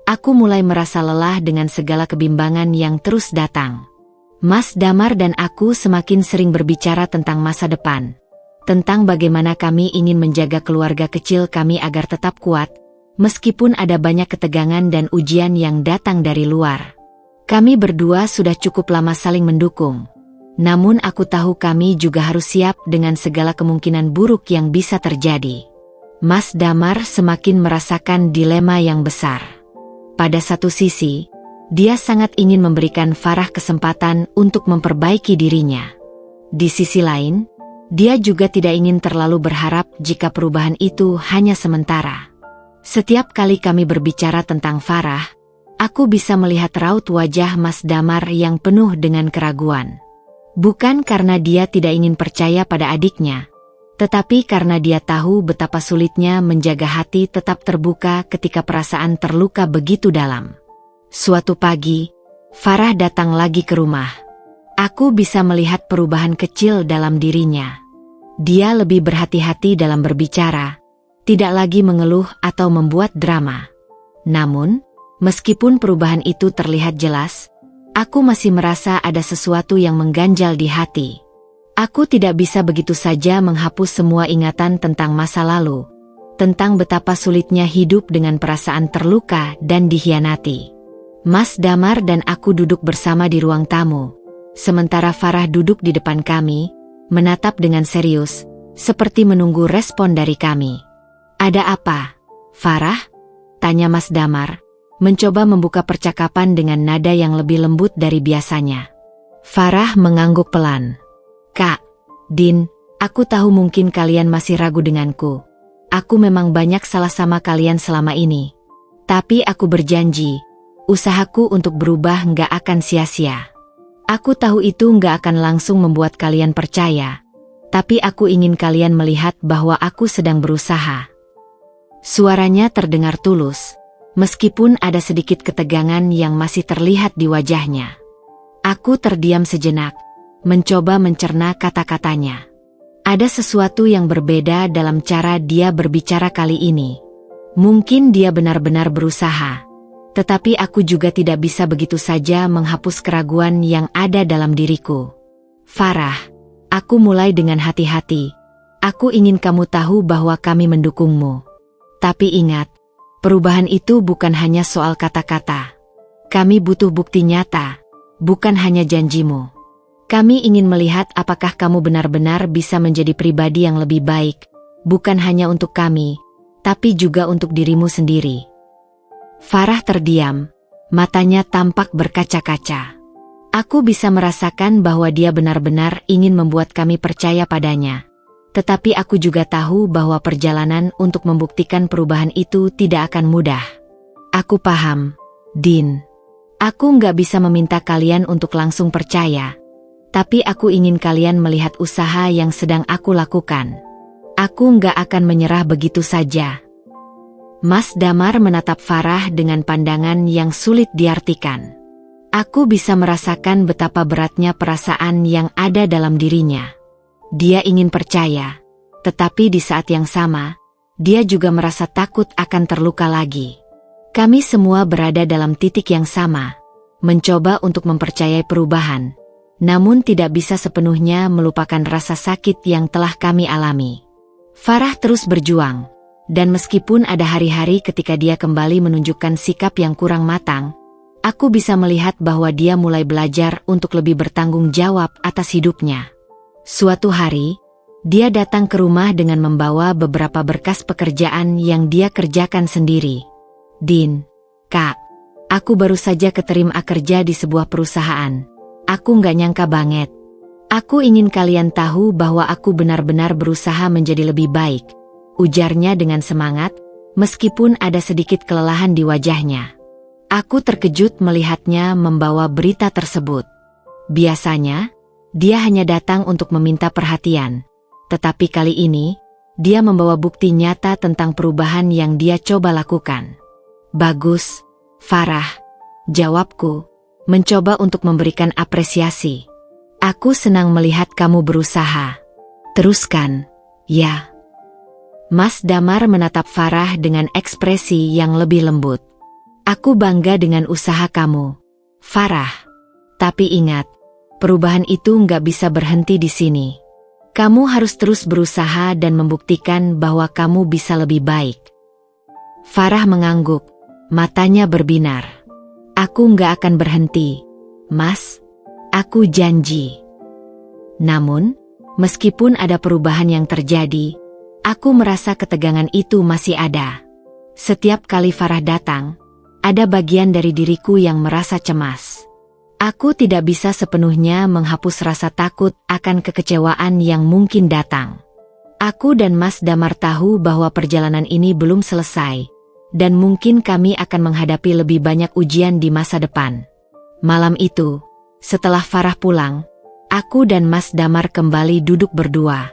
aku mulai merasa lelah dengan segala kebimbangan yang terus datang. Mas Damar dan aku semakin sering berbicara tentang masa depan, tentang bagaimana kami ingin menjaga keluarga kecil kami agar tetap kuat, meskipun ada banyak ketegangan dan ujian yang datang dari luar. Kami berdua sudah cukup lama saling mendukung. Namun aku tahu kami juga harus siap dengan segala kemungkinan buruk yang bisa terjadi. Mas Damar semakin merasakan dilema yang besar. Pada satu sisi, dia sangat ingin memberikan Farah kesempatan untuk memperbaiki dirinya. Di sisi lain, dia juga tidak ingin terlalu berharap jika perubahan itu hanya sementara. Setiap kali kami berbicara tentang Farah, aku bisa melihat raut wajah Mas Damar yang penuh dengan keraguan. Bukan karena dia tidak ingin percaya pada adiknya, tetapi karena dia tahu betapa sulitnya menjaga hati tetap terbuka ketika perasaan terluka begitu dalam. Suatu pagi, Farah datang lagi ke rumah. Aku bisa melihat perubahan kecil dalam dirinya. Dia lebih berhati-hati dalam berbicara, tidak lagi mengeluh atau membuat drama. Namun, meskipun perubahan itu terlihat jelas, aku masih merasa ada sesuatu yang mengganjal di hati. Aku tidak bisa begitu saja menghapus semua ingatan tentang masa lalu, tentang betapa sulitnya hidup dengan perasaan terluka dan dikhianati. Mas Damar dan aku duduk bersama di ruang tamu, sementara Farah duduk di depan kami, menatap dengan serius, seperti menunggu respon dari kami. "Ada apa, Farah?" tanya Mas Damar, mencoba membuka percakapan dengan nada yang lebih lembut dari biasanya. Farah mengangguk pelan. "Kak, Din, aku tahu mungkin kalian masih ragu denganku. Aku memang banyak salah sama kalian selama ini. Tapi aku berjanji, usahaku untuk berubah nggak akan sia-sia. Aku tahu itu nggak akan langsung membuat kalian percaya, tapi aku ingin kalian melihat bahwa aku sedang berusaha." Suaranya terdengar tulus, meskipun ada sedikit ketegangan yang masih terlihat di wajahnya. Aku terdiam sejenak, mencoba mencerna kata-katanya. Ada sesuatu yang berbeda dalam cara dia berbicara kali ini. Mungkin dia benar-benar berusaha, tetapi aku juga tidak bisa begitu saja menghapus keraguan yang ada dalam diriku. "Farah," aku mulai dengan hati-hati, "aku ingin kamu tahu bahwa kami mendukungmu. Tapi ingat, perubahan itu bukan hanya soal kata-kata. Kami butuh bukti nyata, bukan hanya janjimu. Kami ingin melihat apakah kamu benar-benar bisa menjadi pribadi yang lebih baik, bukan hanya untuk kami, tapi juga untuk dirimu sendiri." Farah terdiam, matanya tampak berkaca-kaca. Aku bisa merasakan bahwa dia benar-benar ingin membuat kami percaya padanya. Tetapi aku juga tahu bahwa perjalanan untuk membuktikan perubahan itu tidak akan mudah. "Aku paham, Din. Aku nggak bisa meminta kalian untuk langsung percaya. Tapi aku ingin kalian melihat usaha yang sedang aku lakukan. Aku nggak akan menyerah begitu saja." Mas Damar menatap Farah dengan pandangan yang sulit diartikan. Aku bisa merasakan betapa beratnya perasaan yang ada dalam dirinya. Dia ingin percaya, tetapi di saat yang sama, dia juga merasa takut akan terluka lagi. Kami semua berada dalam titik yang sama, mencoba untuk mempercayai perubahan, namun tidak bisa sepenuhnya melupakan rasa sakit yang telah kami alami. Farah terus berjuang, dan meskipun ada hari-hari ketika dia kembali menunjukkan sikap yang kurang matang, aku bisa melihat bahwa dia mulai belajar untuk lebih bertanggung jawab atas hidupnya. Suatu hari, dia datang ke rumah dengan membawa beberapa berkas pekerjaan yang dia kerjakan sendiri. Din, Kak, aku baru saja keterima kerja di sebuah perusahaan. Aku nggak nyangka banget. Aku ingin kalian tahu bahwa aku benar-benar berusaha menjadi lebih baik, ujarnya dengan semangat, meskipun ada sedikit kelelahan di wajahnya. Aku terkejut melihatnya membawa berita tersebut. Biasanya, dia hanya datang untuk meminta perhatian. Tetapi kali ini, dia membawa bukti nyata tentang perubahan yang dia coba lakukan. Bagus, Farah, jawabku, mencoba untuk memberikan apresiasi. Aku senang melihat kamu berusaha. Teruskan, ya. Mas Damar menatap Farah dengan ekspresi yang lebih lembut. Aku bangga dengan usaha kamu, Farah. Tapi ingat, perubahan itu nggak bisa berhenti di sini. Kamu harus terus berusaha dan membuktikan bahwa kamu bisa lebih baik. Farah mengangguk, matanya berbinar. Aku nggak akan berhenti, Mas. Aku janji. Namun, meskipun ada perubahan yang terjadi, aku merasa ketegangan itu masih ada. Setiap kali Farah datang, ada bagian dari diriku yang merasa cemas. Aku tidak bisa sepenuhnya menghapus rasa takut akan kekecewaan yang mungkin datang. Aku dan Mas Damar tahu bahwa perjalanan ini belum selesai, dan mungkin kami akan menghadapi lebih banyak ujian di masa depan. Malam itu, setelah Farah pulang, aku dan Mas Damar kembali duduk berdua.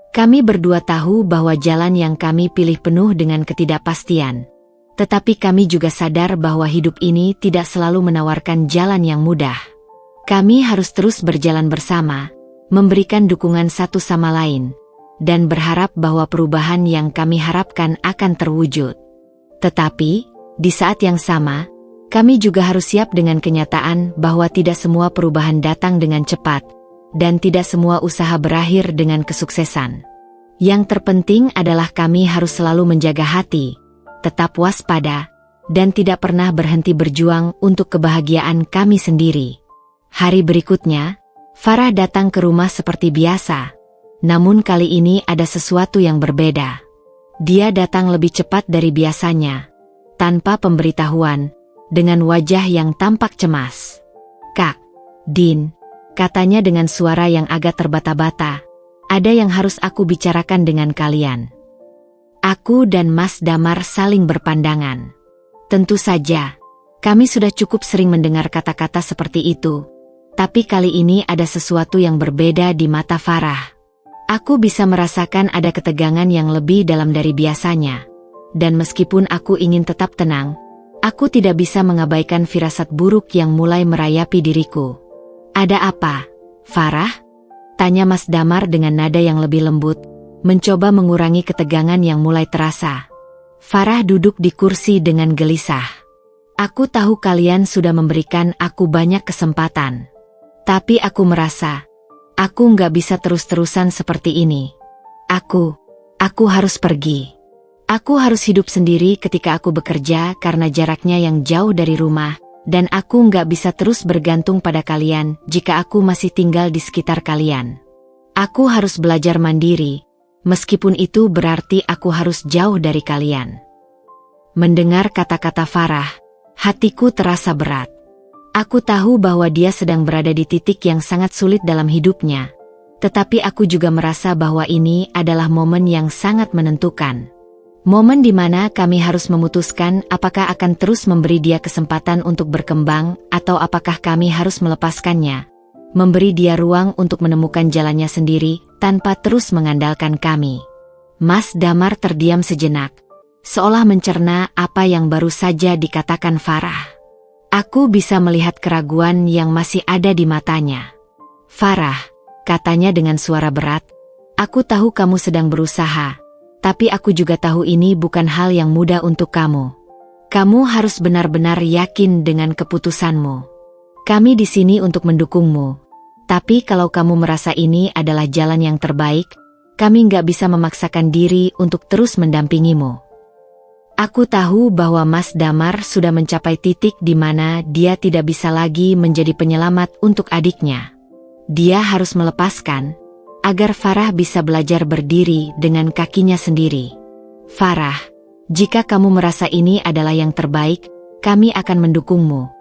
Kami berdua tahu bahwa jalan yang kami pilih penuh dengan ketidakpastian. Tetapi kami juga sadar bahwa hidup ini tidak selalu menawarkan jalan yang mudah. Kami harus terus berjalan bersama, memberikan dukungan satu sama lain, dan berharap bahwa perubahan yang kami harapkan akan terwujud. Tetapi, di saat yang sama, kami juga harus siap dengan kenyataan bahwa tidak semua perubahan datang dengan cepat, dan tidak semua usaha berakhir dengan kesuksesan. Yang terpenting adalah kami harus selalu menjaga hati, tetap waspada, dan tidak pernah berhenti berjuang untuk kebahagiaan kami sendiri. Hari berikutnya, Farah datang ke rumah seperti biasa, namun kali ini ada sesuatu yang berbeda. Dia datang lebih cepat dari biasanya, tanpa pemberitahuan, dengan wajah yang tampak cemas. Kak, Din, katanya dengan suara yang agak terbata-bata, ada yang harus aku bicarakan dengan kalian. Aku dan Mas Damar saling berpandangan. Tentu saja, kami sudah cukup sering mendengar kata-kata seperti itu, tapi kali ini ada sesuatu yang berbeda di mata Farah. Aku bisa merasakan ada ketegangan yang lebih dalam dari biasanya, dan meskipun aku ingin tetap tenang, aku tidak bisa mengabaikan firasat buruk yang mulai merayapi diriku. Ada apa, Farah? Tanya Mas Damar dengan nada yang lebih lembut, mencoba mengurangi ketegangan yang mulai terasa. Farah duduk di kursi dengan gelisah. Aku tahu kalian sudah memberikan aku banyak kesempatan. Tapi aku merasa, aku nggak bisa terus-terusan seperti ini. Aku harus pergi. Aku harus hidup sendiri ketika aku bekerja karena jaraknya yang jauh dari rumah, dan aku nggak bisa terus bergantung pada kalian jika aku masih tinggal di sekitar kalian. Aku harus belajar mandiri, meskipun itu berarti aku harus jauh dari kalian. Mendengar kata-kata Farah, hatiku terasa berat. Aku tahu bahwa dia sedang berada di titik yang sangat sulit dalam hidupnya, tetapi aku juga merasa bahwa ini adalah momen yang sangat menentukan. Momen di mana kami harus memutuskan apakah akan terus memberi dia kesempatan untuk berkembang atau apakah kami harus melepaskannya, memberi dia ruang untuk menemukan jalannya sendiri tanpa terus mengandalkan kami. Mas Damar terdiam sejenak, seolah mencerna apa yang baru saja dikatakan Farah. Aku bisa melihat keraguan yang masih ada di matanya. Farah, katanya dengan suara berat, aku tahu kamu sedang berusaha, tapi aku juga tahu ini bukan hal yang mudah untuk kamu. Kamu harus benar-benar yakin dengan keputusanmu. Kami di sini untuk mendukungmu. Tapi kalau kamu merasa ini adalah jalan yang terbaik, kami nggak bisa memaksakan diri untuk terus mendampingimu. Aku tahu bahwa Mas Damar sudah mencapai titik di mana dia tidak bisa lagi menjadi penyelamat untuk adiknya. Dia harus melepaskan, agar Farah bisa belajar berdiri dengan kakinya sendiri. Farah, jika kamu merasa ini adalah yang terbaik, kami akan mendukungmu.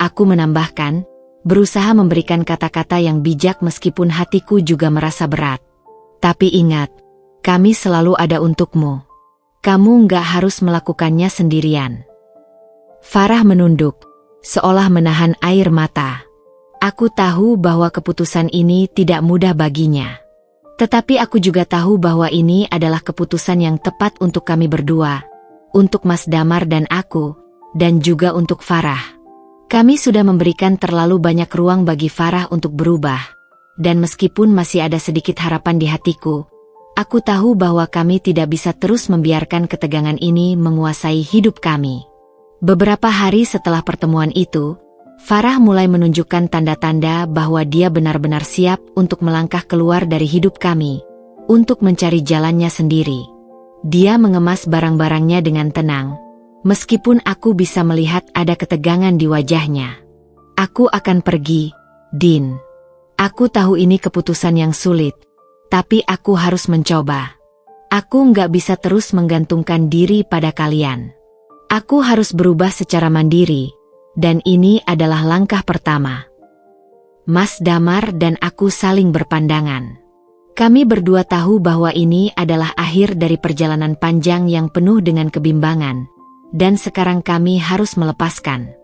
Aku menambahkan, berusaha memberikan kata-kata yang bijak meskipun hatiku juga merasa berat. Tapi ingat, kami selalu ada untukmu. Kamu nggak harus melakukannya sendirian. Farah menunduk, seolah menahan air mata. Aku tahu bahwa keputusan ini tidak mudah baginya. Tetapi aku juga tahu bahwa ini adalah keputusan yang tepat untuk kami berdua, untuk Mas Damar dan aku, dan juga untuk Farah. Kami sudah memberikan terlalu banyak ruang bagi Farah untuk berubah, dan meskipun masih ada sedikit harapan di hatiku, aku tahu bahwa kami tidak bisa terus membiarkan ketegangan ini menguasai hidup kami. Beberapa hari setelah pertemuan itu, Farah mulai menunjukkan tanda-tanda bahwa dia benar-benar siap untuk melangkah keluar dari hidup kami, untuk mencari jalannya sendiri. Dia mengemas barang-barangnya dengan tenang. Meskipun aku bisa melihat ada ketegangan di wajahnya. Aku akan pergi, Din. Aku tahu ini keputusan yang sulit, tapi aku harus mencoba. Aku nggak bisa terus menggantungkan diri pada kalian. Aku harus berubah secara mandiri, dan ini adalah langkah pertama. Mas Damar dan aku saling berpandangan. Kami berdua tahu bahwa ini adalah akhir dari perjalanan panjang yang penuh dengan kebimbangan. Dan sekarang kami harus melepaskan.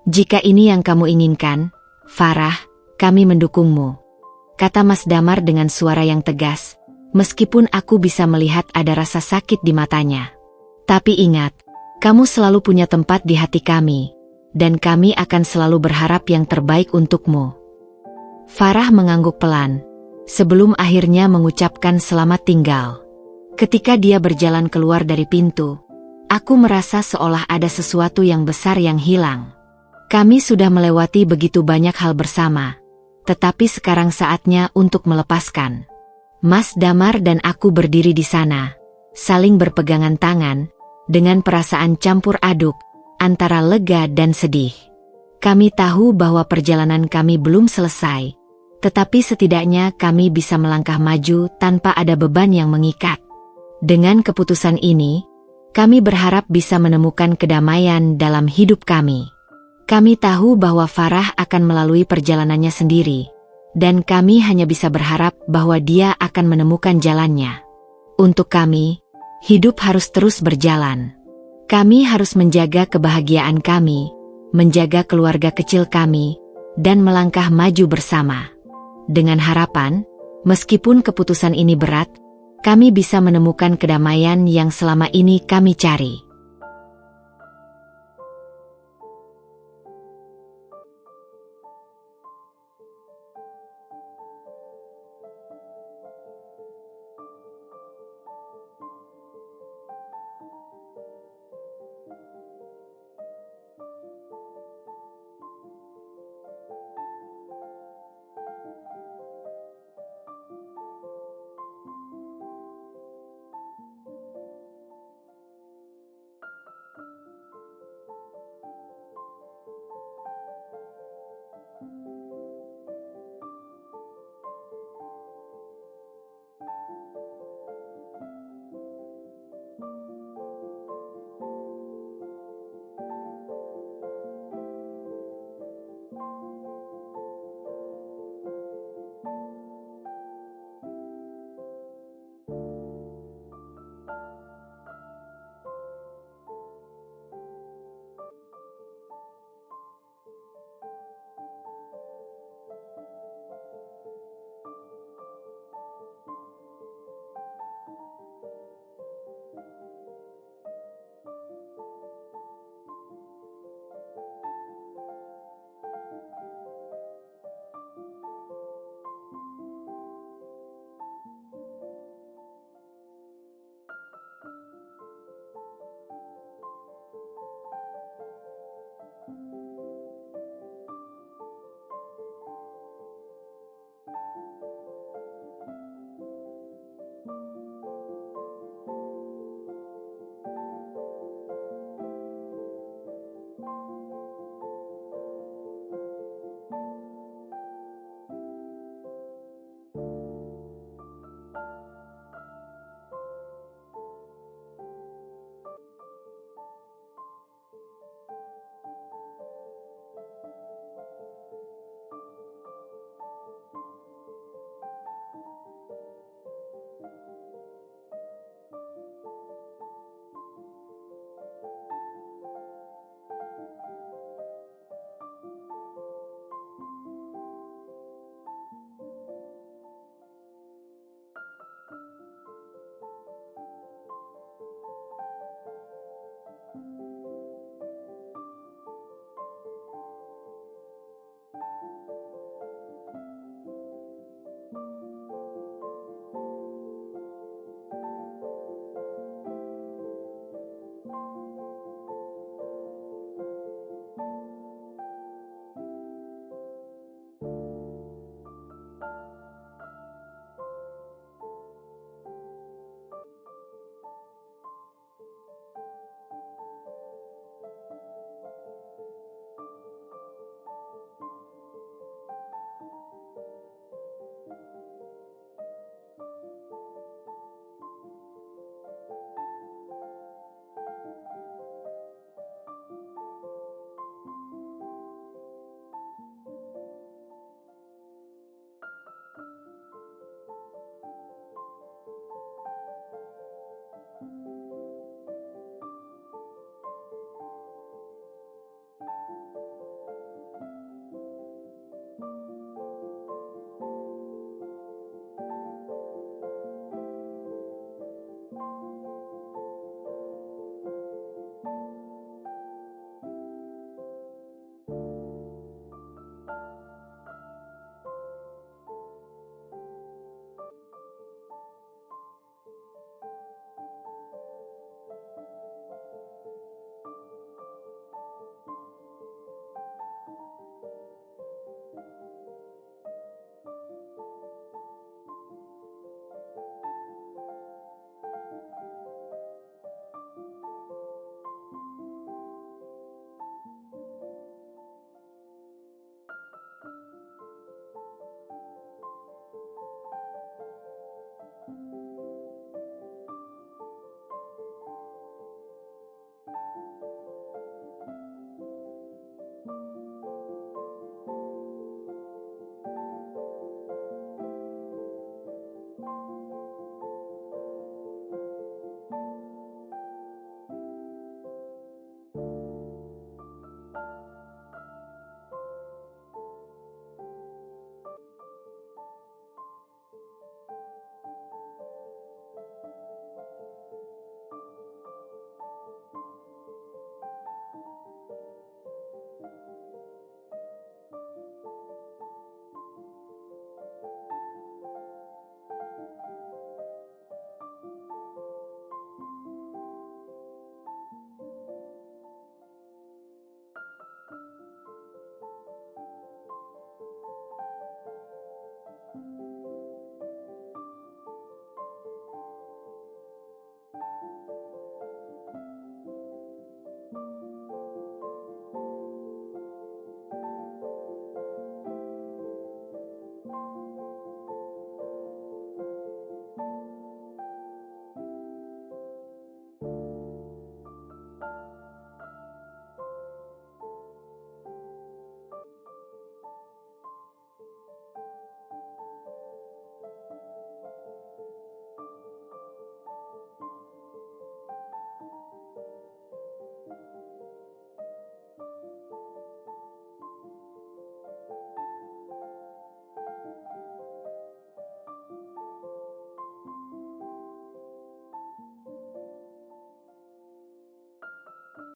Jika ini yang kamu inginkan, Farah, kami mendukungmu, kata Mas Damar dengan suara yang tegas, meskipun aku bisa melihat ada rasa sakit di matanya. Tapi ingat, kamu selalu punya tempat di hati kami, dan kami akan selalu berharap yang terbaik untukmu. Farah mengangguk pelan, sebelum akhirnya mengucapkan selamat tinggal. Ketika dia berjalan keluar dari pintu, aku merasa seolah ada sesuatu yang besar yang hilang. Kami sudah melewati begitu banyak hal bersama, tetapi sekarang saatnya untuk melepaskan. Mas Damar dan aku berdiri di sana, saling berpegangan tangan, dengan perasaan campur aduk, antara lega dan sedih. Kami tahu bahwa perjalanan kami belum selesai, tetapi setidaknya kami bisa melangkah maju tanpa ada beban yang mengikat. Dengan keputusan ini, kami berharap bisa menemukan kedamaian dalam hidup kami. Kami tahu bahwa Farah akan melalui perjalanannya sendiri, dan kami hanya bisa berharap bahwa dia akan menemukan jalannya. Untuk kami, hidup harus terus berjalan. Kami harus menjaga kebahagiaan kami, menjaga keluarga kecil kami, dan melangkah maju bersama. Dengan harapan, meskipun keputusan ini berat, kami bisa menemukan kedamaian yang selama ini kami cari.